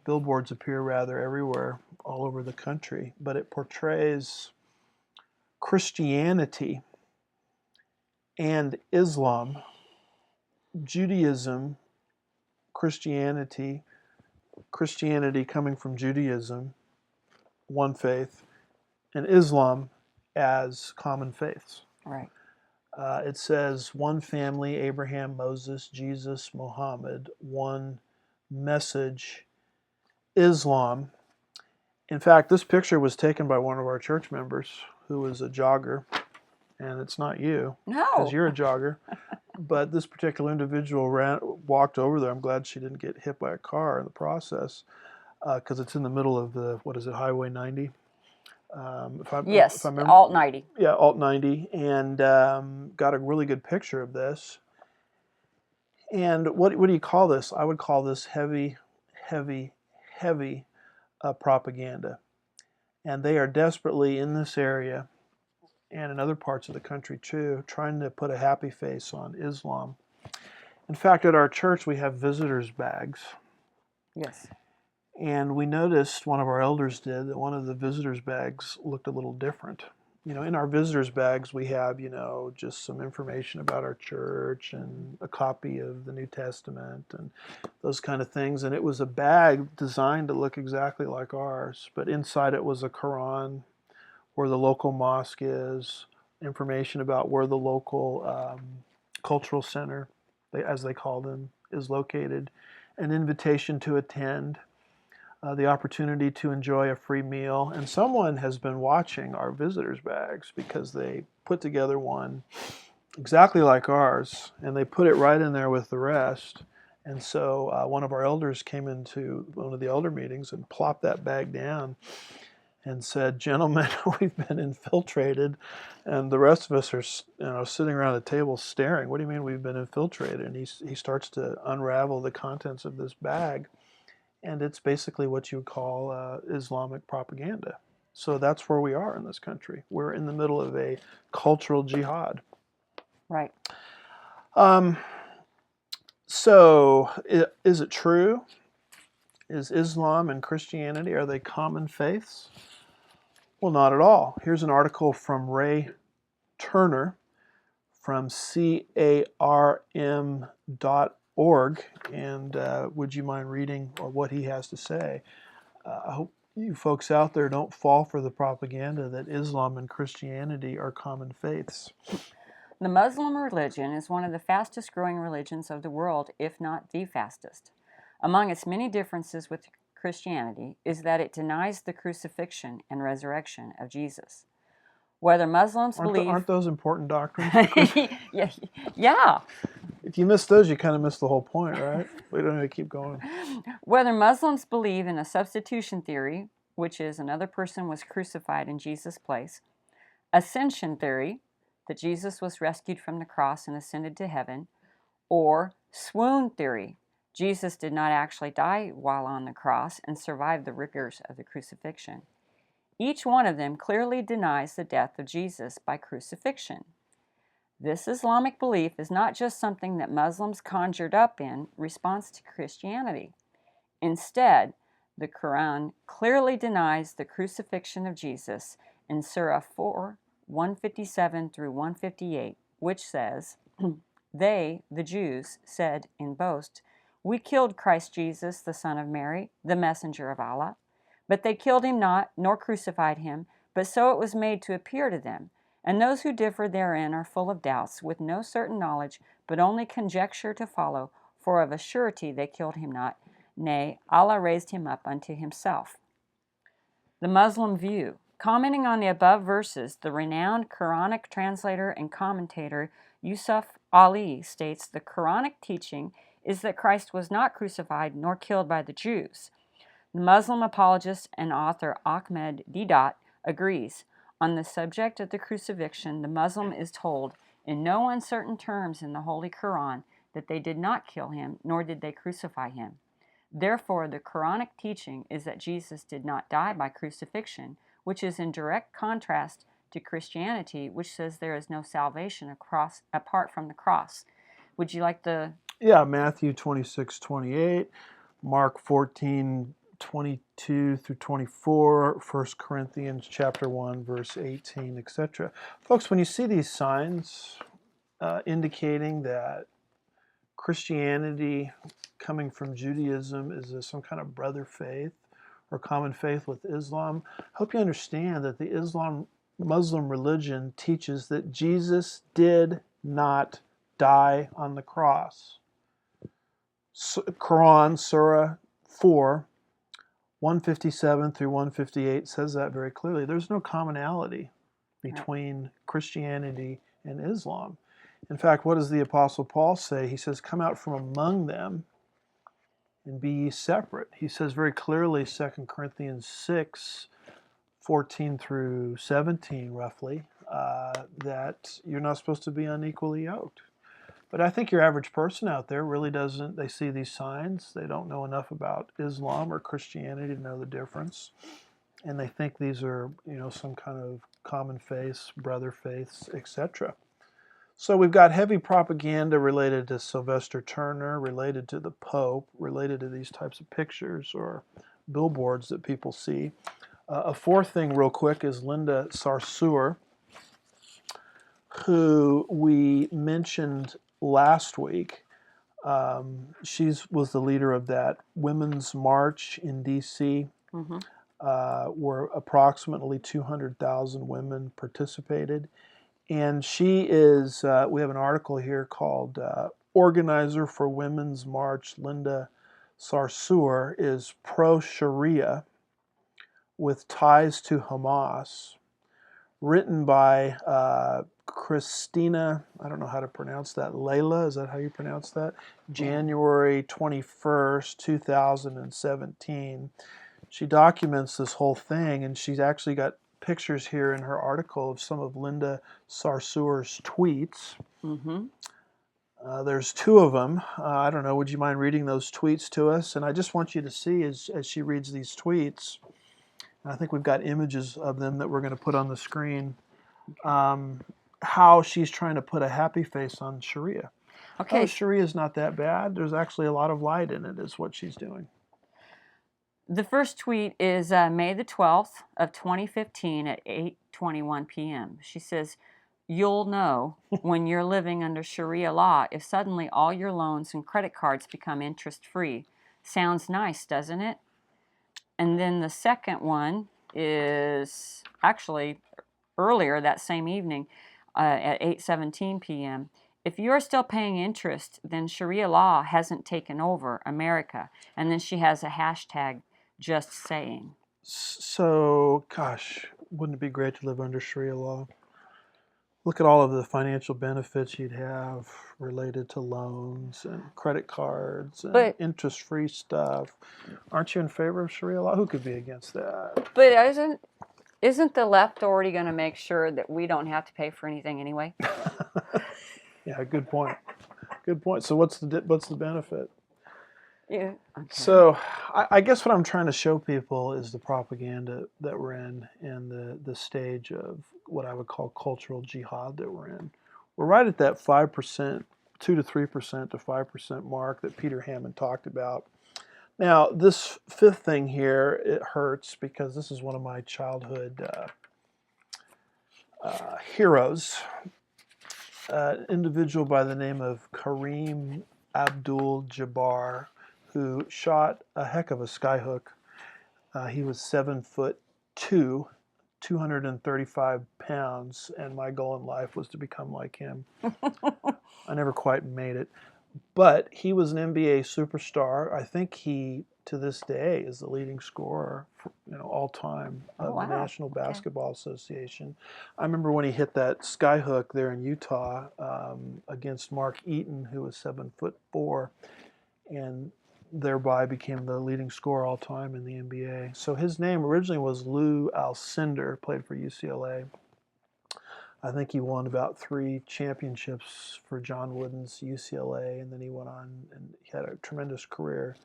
billboards appear rather everywhere, all over the country, but it portrays Christianity and Islam, Judaism, Christianity coming from Judaism, one faith, and Islam as common faiths. Right. It says one family, Abraham, Moses, Jesus, Muhammad, one message, Islam. In fact, this picture was taken by one of our church members who was a jogger, and it's not you, because you're a jogger. But this particular individual walked over there. I'm glad she didn't get hit by a car in the process, because it's in the middle of the, Highway 90? Alt 90. Yeah, Alt 90, and got a really good picture of this. And what do you call this? I would call this heavy propaganda. And they are desperately in this area and in other parts of the country too, trying to put a happy face on Islam. In fact, at our church, we have visitors' bags. Yes. And we noticed, one of our elders did, that one of the visitors' bags looked a little different. In our visitors' bags, we have, just some information about our church and a copy of the New Testament and those kind of things. And it was a bag designed to look exactly like ours, but inside it was a Quran, where the local mosque is, information about where the local cultural center, as they call them, is located, an invitation to attend, the opportunity to enjoy a free meal. And someone has been watching our visitors' bags because they put together one exactly like ours, and they put it right in there with the rest. And so one of our elders came into one of the elder meetings and plopped that bag down and said, "Gentlemen, we've been infiltrated." And the rest of us are sitting around the table staring. "What do you mean we've been infiltrated?" And he starts to unravel the contents of this bag. And it's basically what you would call Islamic propaganda. So that's where we are in this country. We're in the middle of a cultural jihad. Right. Um, so is it true? Is Islam and Christianity, are they common faiths? Well, not at all. Here's an article from Ray Turner from CAIRM.org. And would you mind reading or what he has to say? I hope you folks out there don't fall for the propaganda that Islam and Christianity are common faiths. The Muslim religion is one of the fastest growing religions of the world, if not the fastest. Among its many differences with Christianity is that it denies the crucifixion and resurrection of Jesus. Whether Muslims believe... Aren't those important doctrines? Yeah. If you miss those, you kind of miss the whole point, right? We don't need to keep going. Whether Muslims believe in a substitution theory, which is another person was crucified in Jesus' place, ascension theory, that Jesus was rescued from the cross and ascended to heaven, or swoon theory, Jesus did not actually die while on the cross and survived the rigors of the crucifixion. Each one of them clearly denies the death of Jesus by crucifixion. This Islamic belief is not just something that Muslims conjured up in response to Christianity. Instead, the Quran clearly denies the crucifixion of Jesus in Surah 4, 157 through 158, which says, "They, the Jews, said in boast, 'We killed Christ Jesus, the son of Mary, the messenger of Allah.' But they killed him not, nor crucified him, but so it was made to appear to them. And those who differ therein are full of doubts, with no certain knowledge, but only conjecture to follow, for of a surety they killed him not. Nay, Allah raised him up unto himself." The Muslim view. Commenting on the above verses, the renowned Quranic translator and commentator Yusuf Ali states the Quranic teaching is that Christ was not crucified nor killed by the Jews. The Muslim apologist and author Ahmed Deedat agrees. On the subject of the crucifixion, the Muslim is told in no uncertain terms in the Holy Quran that they did not kill him, nor did they crucify him. Therefore, the Quranic teaching is that Jesus did not die by crucifixion, which is in direct contrast to Christianity, which says there is no salvation apart from the cross. Would you like the... Yeah, Matthew 26:28, Mark 14:22 through 24, 1 Corinthians chapter 1, verse 18, etc. Folks, when you see these signs indicating that Christianity coming from Judaism is some kind of brother faith or common faith with Islam, I hope you understand that the Muslim religion teaches that Jesus did not die on the cross. Quran, Surah 4, 157 through 158 says that very clearly. There's no commonality between Christianity and Islam. In fact, what does the Apostle Paul say? He says, "Come out from among them and be ye separate." He says very clearly, 2 Corinthians 6, 14 through 17, roughly, that you're not supposed to be unequally yoked. But I think your average person out there really doesn't. They see these signs. They don't know enough about Islam or Christianity to know the difference. And they think these are, some kind of common faiths, brother faiths, etc. So we've got heavy propaganda related to Sylvester Turner, related to the Pope, related to these types of pictures or billboards that people see. A fourth thing, real quick, is Linda Sarsour, who we mentioned last week. She was the leader of that women's march in D.C., Mm-hmm. where approximately 200,000 women participated. And she is, we have an article here called Organizer for Women's March, Linda Sarsour, is pro-Sharia with ties to Hamas, written by Christina, I don't know how to pronounce that, Layla, is that how you pronounce that? January 21st, 2017. She documents this whole thing, and she's actually got pictures here in her article of some of Linda Sarsour's tweets. Mm-hmm. There's two of them. I don't know, would you mind reading those tweets to us? And I just want you to see as she reads these tweets, and I think we've got images of them that we're going to put on the screen, how she's trying to put a happy face on Sharia. Okay. Oh, Sharia is not that bad. There's actually a lot of light in it, is what she's doing. The first tweet is May the 12th of 2015 at 8:21 p.m. She says, "You'll know when you're living under Sharia law if suddenly all your loans and credit cards become interest-free. Sounds nice, doesn't it?" And then the second one is actually earlier that same evening at 8:17 p.m. "If you're still paying interest, then Sharia law hasn't taken over America." And then she has a hashtag, just saying. So, gosh, wouldn't it be great to live under Sharia law? Look at all of the financial benefits you'd have related to loans and credit cards and But interest-free stuff. Aren't you in favor of Sharia law? Who could be against that? but isn't the left already going to make sure that we don't have to pay for anything anyway? Yeah, good point. Good point. So what's the benefit? Yeah. Okay. So I guess what I'm trying to show people is the propaganda that we're in and the stage of what I would call cultural jihad that we're in. We're right at that 5%, 2 to 3% to 5% mark that Peter Hammond talked about. Now, this fifth thing here, it hurts because this is one of my childhood heroes, an individual by the name of Kareem Abdul-Jabbar, who shot a heck of a skyhook. He was 7'2", 235 pounds, and my goal in life was to become like him. I never quite made it. But he was an NBA superstar. I think he, to this day, is the leading scorer, for, all time of the National Basketball Association. I remember when he hit that skyhook there in Utah against Mark Eaton, who was 7'4", and thereby became the leading scorer all time in the NBA. So his name originally was Lou Alcindor, played for UCLA. I think he won about 3 championships for John Wooden's UCLA, and then he went on and he had a tremendous career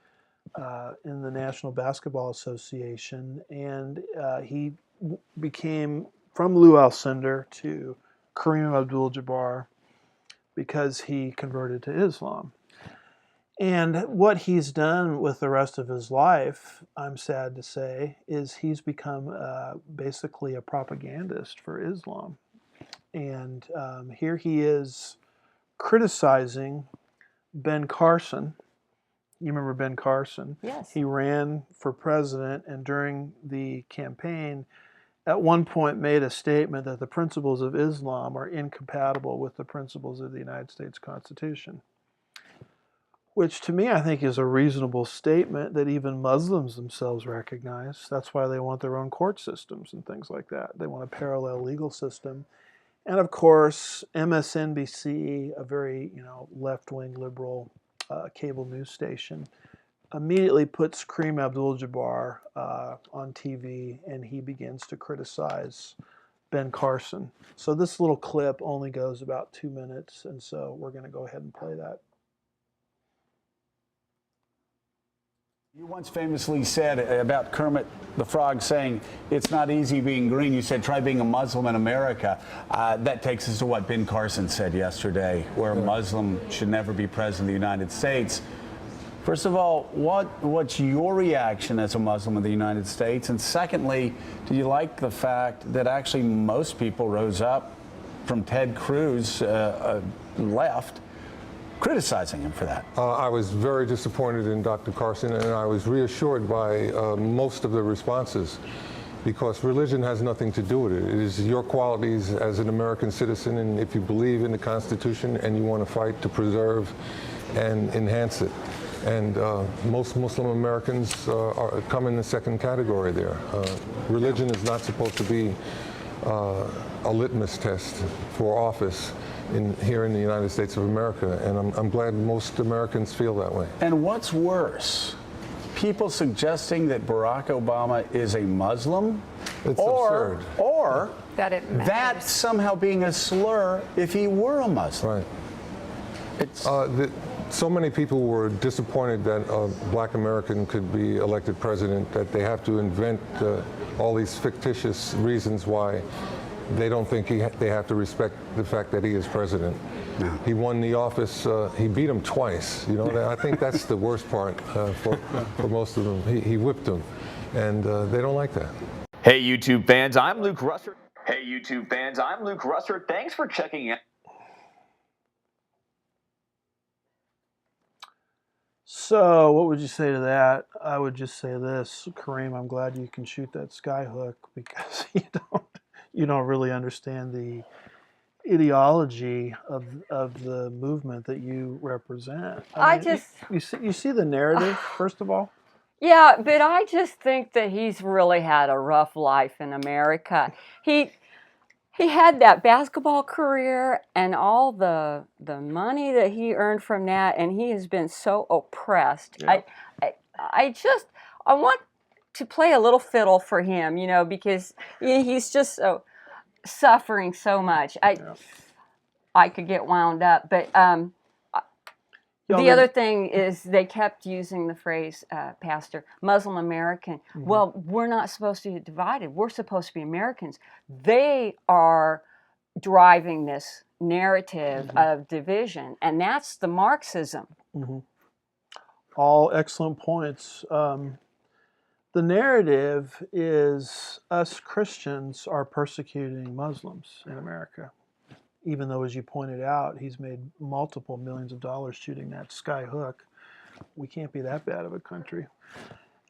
in the National Basketball Association. And he became, from Lou Alcindor to Kareem Abdul-Jabbar, because he converted to Islam. And what he's done with the rest of his life, I'm sad to say, is he's become basically a propagandist for Islam. And here he is criticizing Ben Carson. You remember Ben Carson? Yes. He ran for president, and during the campaign, at one point made a statement that the principles of Islam are incompatible with the principles of the United States Constitution. Which to me I think is a reasonable statement that even Muslims themselves recognize. That's why they want their own court systems and things like that. They want a parallel legal system. And of course, MSNBC, a very left-wing liberal cable news station, immediately puts Kareem Abdul-Jabbar on TV, and he begins to criticize Ben Carson. So this little clip only goes about 2 minutes, and so we're going to go ahead and play that. You once famously said about Kermit the Frog saying, it's not easy being green. You said, try being a Muslim in America. That takes us to what Ben Carson said yesterday, where a Muslim should never be president of the United States. First of all, what's your reaction as a Muslim in the United States? And secondly, do you like the fact that actually most people rose up from Ted Cruz left, criticizing him for that? I was very disappointed in Dr. Carson, and I was reassured by most of the responses, because religion has nothing to do with it. It is your qualities as an American citizen, and if you believe in the Constitution and you want to fight to preserve and enhance it. And most Muslim Americans come in the second category there. Religion is not supposed to be a litmus test for office here in the United States of America, and I'm glad most Americans feel that way. And what's worse, people suggesting that Barack Obama is a Muslim, It's absurd. or that somehow being a slur if he were a Muslim. Right. It's, So many people were disappointed that a black American could be elected president that they have to invent all these fictitious reasons why they don't think they have to respect the fact that he is president. No. He won the office, he beat him twice. You know, I think that's the worst part for most of them. He whipped them, and they don't like that. Hey YouTube fans, I'm Luke Russert. Thanks for checking out. So, what would you say to that? I would just say this, Kareem. I'm glad you can shoot that skyhook, because you don't really understand the ideology of the movement that you represent. You see the narrative, first of all. Yeah, but I just think that he's really had a rough life in America. He had that basketball career and all the money that he earned from that, and he has been so oppressed. Yeah. I want to play a little fiddle for him, you know, because he's just so suffering so much. I could get wound up, but the other thing is they kept using the phrase, Pastor, Muslim American. Mm-hmm. Well, we're not supposed to be divided. We're supposed to be Americans. They are driving this narrative of division, and that's the Marxism. Mm-hmm. All excellent points. The narrative is us Christians are persecuting Muslims in America. Even though, as you pointed out, he's made multiple millions of dollars shooting that sky hook. We can't be that bad of a country.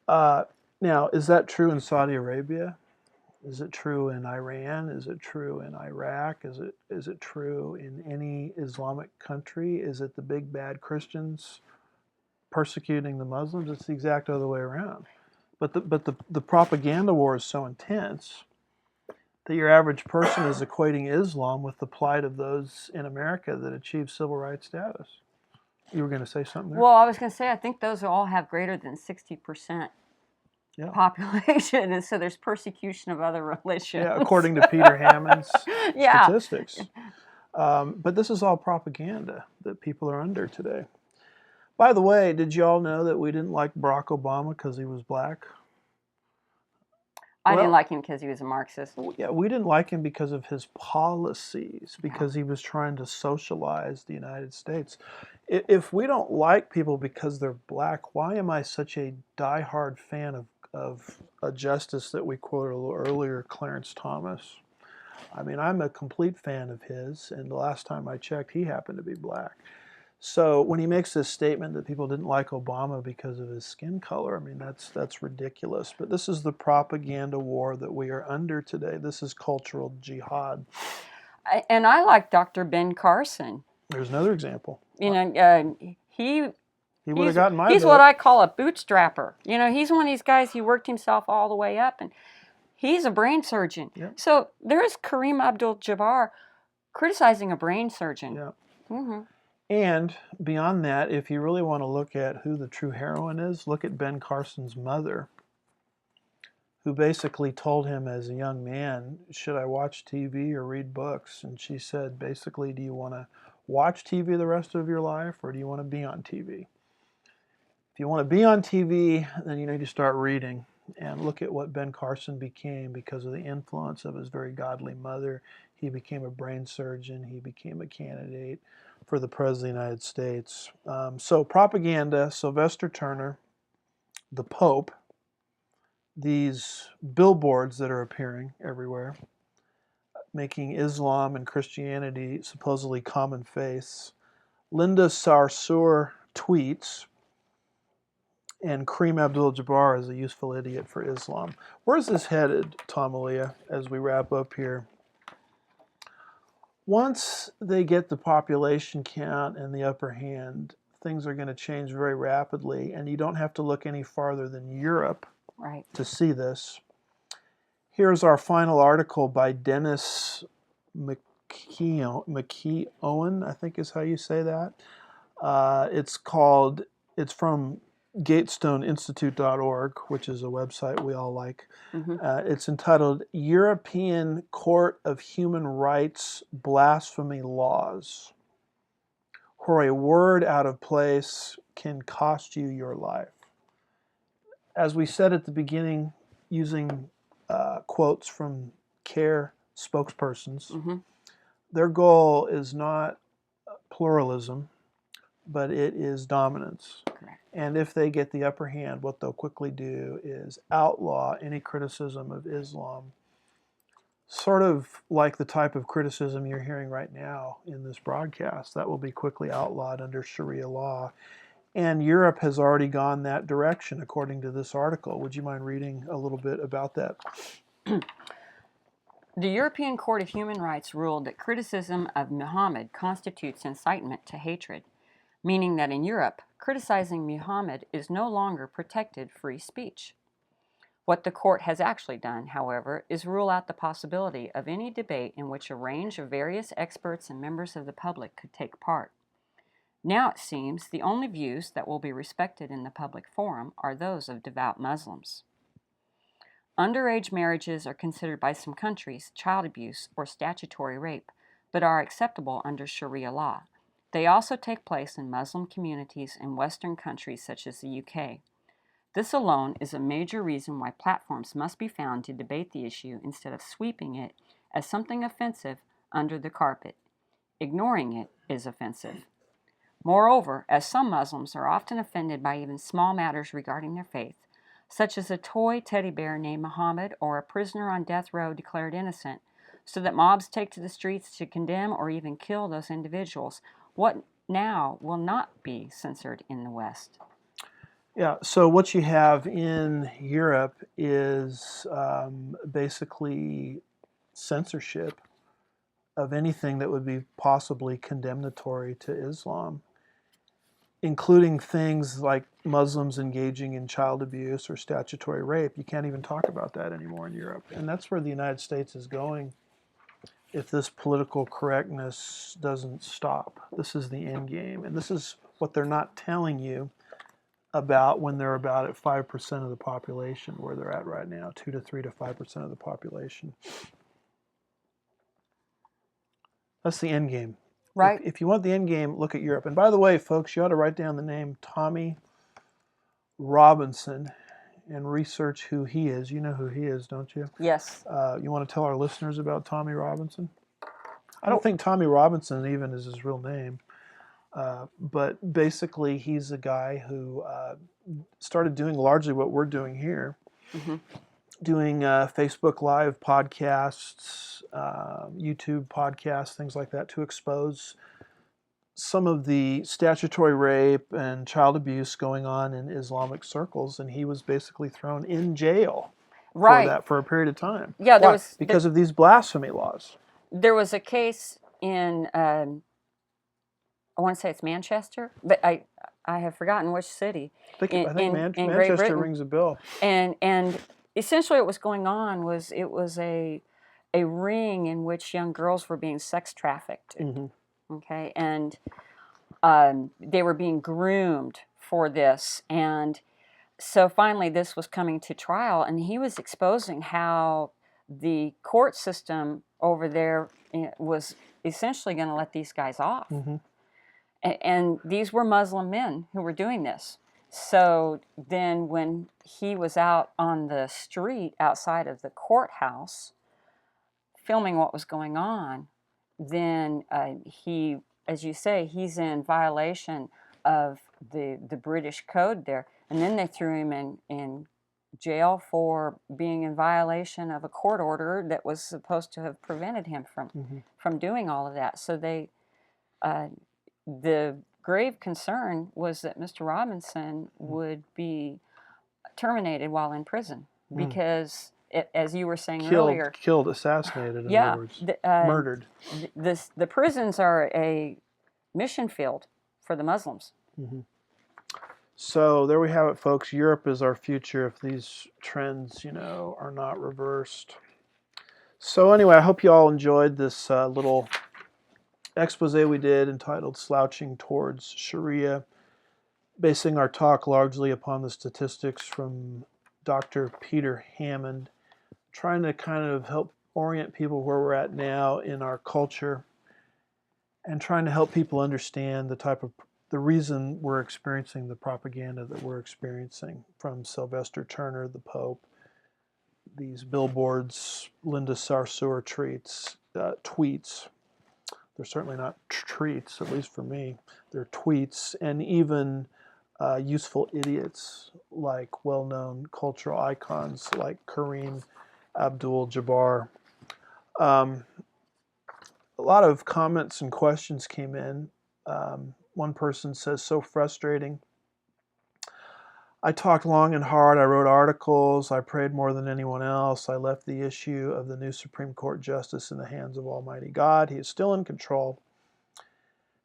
Now, is that true in Saudi Arabia? Is it true in Iran? Is it true in Iraq? Is it true in any Islamic country? Is it the big bad Christians persecuting the Muslims? It's the exact other way around. But the propaganda war is so intense that your average person is equating Islam with the plight of those in America that achieve civil rights status. You were going to say something there? Well, I was going to say, I think those all have greater than 60% population, and so there's persecution of other religions. Yeah, according to Peter Hammond's statistics. But this is all propaganda that people are under today. By the way, did you all know that we didn't like Barack Obama because he was black? I didn't like him because he was a Marxist. Yeah, we didn't like him because of his policies, because he was trying to socialize the United States. If we don't like people because they're black, why am I such a diehard fan of a justice that we quoted a little earlier, Clarence Thomas? I mean, I'm a complete fan of his, and the last time I checked, he happened to be black. So when he makes this statement that people didn't like Obama because of his skin color, I mean, that's ridiculous. But this is the propaganda war that we are under today. This is cultural jihad. And I like Dr. Ben Carson. There's another example. You know, he would have gotten my He's vote. what I call a bootstrapper. You know, he's one of these guys, he worked himself all the way up, and he's a brain surgeon. Yep. So there's Kareem Abdul-Jabbar criticizing a brain surgeon. Yeah. Mm-hmm. And beyond that, if you really want to look at who the true heroine is, look at Ben Carson's mother, who basically told him as a young man, should I watch TV or read books? And she said, basically, do you want to watch TV the rest of your life, or do you want to be on TV? If you want to be on TV, then you need to start reading and look at what Ben Carson became because of the influence of his very godly mother. He became a brain surgeon. He became a candidate for the President of the United States. So propaganda, Sylvester Turner, the Pope, these billboards that are appearing everywhere, making Islam and Christianity supposedly commonplace. Linda Sarsour tweets, and Kareem Abdul-Jabbar is a useful idiot for Islam. Where's this headed, Tom Alia, as we wrap up here? Once they get the population count in the upper hand, things are going to change very rapidly, and you don't have to look any farther than Europe to see this. Here's our final article by Dennis McKeown, I think is how you say that. It's from GatesstoneInstitute.org, which is a website we all like. It's entitled European Court of Human Rights Blasphemy Laws, where a word out of place can cost you your life. As we said at the beginning, using quotes from CAIR spokespersons, their goal is not pluralism, but it is dominance. Correct. And if they get the upper hand, what they'll quickly do is outlaw any criticism of Islam, sort of like the type of criticism you're hearing right now in this broadcast. That will be quickly outlawed under Sharia law. And Europe has already gone that direction, according to this article. Would you mind reading a little bit about that? The European Court of Human Rights ruled that criticism of Muhammad constitutes incitement to hatred, meaning that in Europe, criticizing Muhammad is no longer protected free speech. What the court has actually done, however, is rule out the possibility of any debate in which a range of various experts and members of the public could take part. Now it seems the only views that will be respected in the public forum are those of devout Muslims. Underage marriages are considered by some countries child abuse or statutory rape, but are acceptable under Sharia law. They also take place in Muslim communities in Western countries such as the UK. This alone is a major reason why platforms must be found to debate the issue instead of sweeping it as something offensive under the carpet. Ignoring it is offensive. Moreover, as some Muslims are often offended by even small matters regarding their faith, such as a toy teddy bear named Muhammad or a prisoner on death row declared innocent, so that mobs take to the streets to condemn or even kill those individuals, what now will not be censored in the West? Yeah, so what you have in Europe is basically censorship of anything that would be possibly condemnatory to Islam, including things like Muslims engaging in child abuse or statutory rape. You can't even talk about that anymore in Europe. And that's where the United States is going if this political correctness doesn't stop. This is the end game. And this is what they're not telling you about when they're about at 5% of the population, where they're at right now, 2 to 3 to 5% of the population. That's the end game. Right. If you want the end game, look at Europe. And by the way, folks, you ought to write down the name Tommy Robinson and research who he is. You know who he is, don't you? Yes. You want to tell our listeners about Tommy Robinson? I don't think Tommy Robinson even is his real name. But basically, he's a guy who started doing largely what we're doing here, doing Facebook Live podcasts, YouTube podcasts, things like that, to expose some of the statutory rape and child abuse going on in Islamic circles. And he was basically thrown in jail for that for a period of time. Yeah, Why? Because of these blasphemy laws. There was a case in, I want to say it's Manchester, but I have forgotten which city. I think in Manchester Great Britain. rings a bell. And essentially what was going on was it was a ring in which young girls were being sex trafficked. Okay, and they were being groomed for this. And so finally this was coming to trial, and he was exposing how the court system over there was essentially going to let these guys off. And these were Muslim men who were doing this. So then when he was out on the street outside of the courthouse filming what was going on, then he, as you say, he's in violation of the British code there. And then they threw him in jail for being in violation of a court order that was supposed to have prevented him from doing all of that. So they, the grave concern was that Mr. Robinson would be terminated while in prison because, as you were saying earlier, Killed, assassinated, in yeah, other words, murdered. the prisons are a mission field for the Muslims. So there we have it, folks. Europe is our future if these trends, are not reversed. So anyway, I hope you all enjoyed this little expose we did entitled Slouching Towards Sharia, basing our talk largely upon the statistics from Dr. Peter Hammond, trying to kind of help orient people where we're at now in our culture and trying to help people understand the reason we're experiencing the propaganda that we're experiencing from Sylvester Turner, the Pope, these billboards, Linda Sarsour tweets. They're certainly not treats, at least for me. They're tweets, and even useful idiots like well-known cultural icons like Kareem Abdul-Jabbar. A lot of comments and questions came in. One person says, so frustrating. I talked long and hard. I wrote articles. I prayed more than anyone else. I left the issue of the new Supreme Court justice in the hands of Almighty God. He is still in control.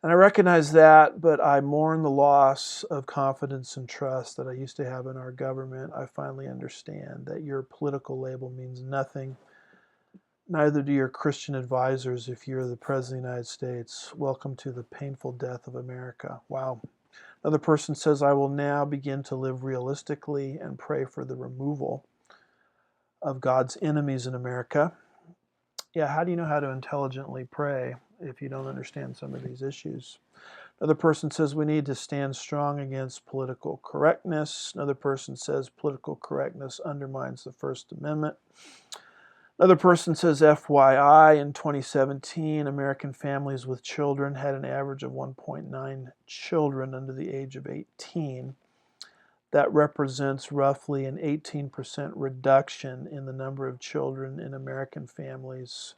And I recognize that, but I mourn the loss of confidence and trust that I used to have in our government. I finally understand that your political label means nothing. Neither do your Christian advisors if you're the President of the United States. Welcome to the painful death of America. Wow. Another person says, I will now begin to live realistically and pray for the removal of God's enemies in America. Yeah, how do you know how to intelligently pray if you don't understand some of these issues? Another person says we need to stand strong against political correctness. Another person says political correctness undermines the First Amendment. Another person says, FYI, in 2017, American families with children had an average of 1.9 children under the age of 18. That represents roughly an 18% reduction in the number of children in American families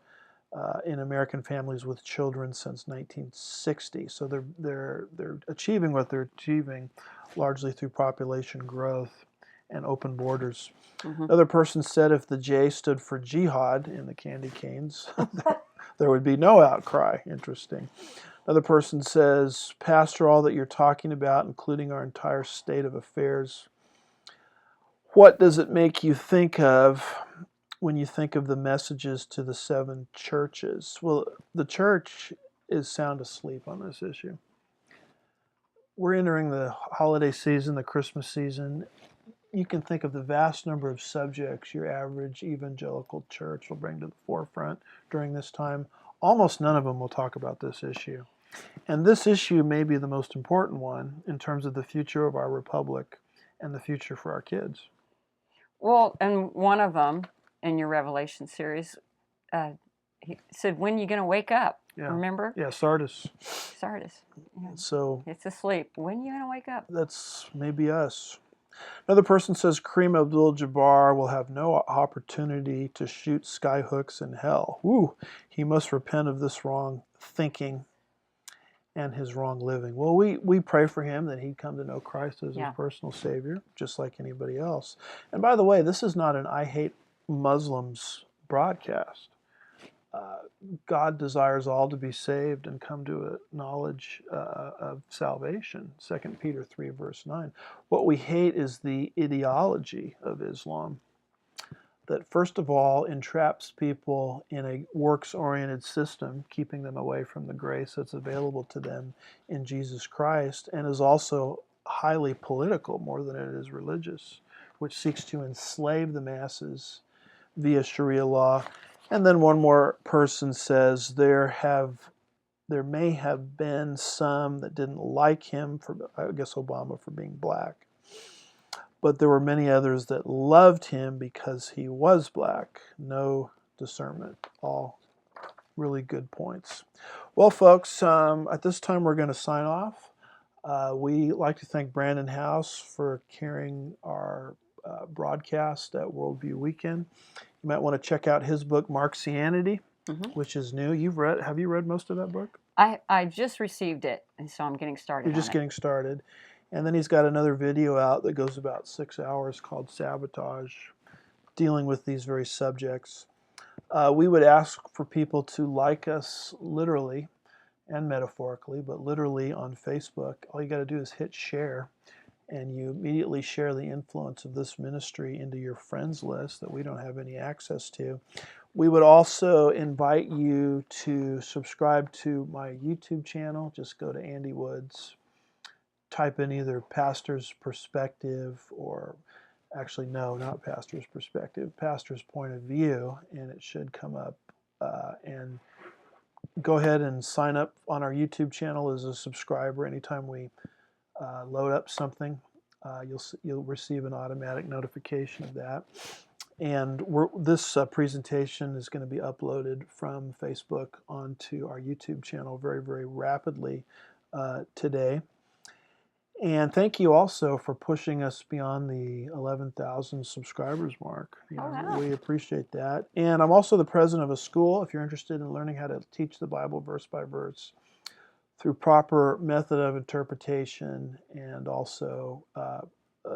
with children since 1960. So they're achieving what they're achieving largely through population growth and open borders. Another person said if the J stood for jihad in the candy canes, there would be no outcry. Interesting. Another person says, Pastor, all that you're talking about, including our entire state of affairs, what does it make you think of when you think of the messages to the 7 churches? Well, the church is sound asleep on this issue. We're entering the holiday season, the Christmas season. You can think of the vast number of subjects your average evangelical church will bring to the forefront during this time. Almost none of them will talk about this issue. And this issue may be the most important one in terms of the future of our republic and the future for our kids. Well, and one of them in your Revelation series, he said, when are you going to wake up? Yeah. Remember? Yeah, Sardis. Sardis. Yeah. So it's asleep. When are you going to wake up? That's maybe us. Another person says Kareem Abdul-Jabbar will have no opportunity to shoot skyhooks in hell. Woo! He must repent of this wrong thinking and his wrong living. Well, we pray for him that he'd come to know Christ as his personal Savior, just like anybody else. And by the way, this is not an I hate Muslims broadcast. God desires all to be saved and come to a knowledge of salvation. 2 Peter 3, verse 9. What we hate is the ideology of Islam that, first of all, entraps people in a works-oriented system, keeping them away from the grace that's available to them in Jesus Christ, and is also highly political more than it is religious, which seeks to enslave the masses via Sharia law. And then one more person says there may have been some that didn't like him, I guess Obama, for being black. But there were many others that loved him because he was black. No discernment. All really good points. Well, folks, at this time we're going to sign off. We like to thank Brandon House for carrying our broadcast at Worldview Weekend. You might want to check out his book, Marxianity, which is new. Have you read most of that book? I just received it, and so I'm getting started. You're just getting started. And then he's got another video out that goes about 6 hours called Sabotage, dealing with these very subjects. We would ask for people to like us literally and metaphorically, but literally on Facebook. All you got to do is hit share, and you immediately share the influence of this ministry into your friends list that we don't have any access to. We would also invite you to subscribe to my YouTube channel. Just go to Andy Woods, type in either Pastor's Perspective or actually, no, not Pastor's Perspective, Pastor's Point of View, and it should come up. And go ahead and sign up on our YouTube channel as a subscriber. Anytime we load up something, you'll receive an automatic notification of that. And this presentation is going to be uploaded from Facebook onto our YouTube channel very, very rapidly today. And thank you also for pushing us beyond the 11,000 subscribers mark. Wow. We appreciate that. And I'm also the president of a school. If you're interested in learning how to teach the Bible verse by verse through proper method of interpretation and also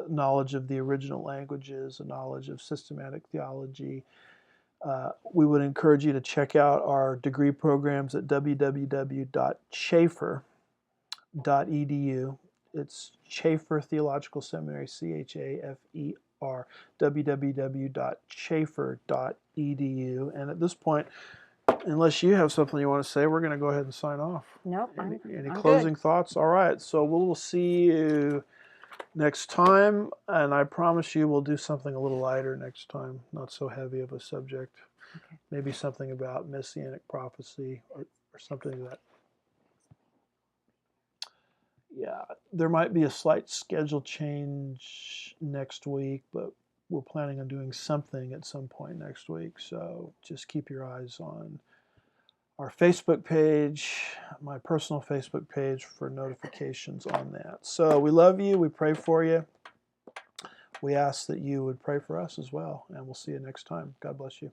knowledge of the original languages, a knowledge of systematic theology, we would encourage you to check out our degree programs at www.chafer.edu. It's Chafer Theological Seminary, CHAFER, www.chafer.edu. And at this point, unless you have something you want to say, we're going to go ahead and sign off. Nope. Any I'm closing good. thoughts? All right. So we'll see you next time. And I promise you we'll do something a little lighter next time, not so heavy of a subject. Okay. Maybe something about messianic prophecy or something like that. Yeah, there might be a slight schedule change next week, but we're planning on doing something at some point next week. So just keep your eyes on our Facebook page, my personal Facebook page, for notifications on that. So we love you. We pray for you. We ask that you would pray for us as well. And we'll see you next time. God bless you.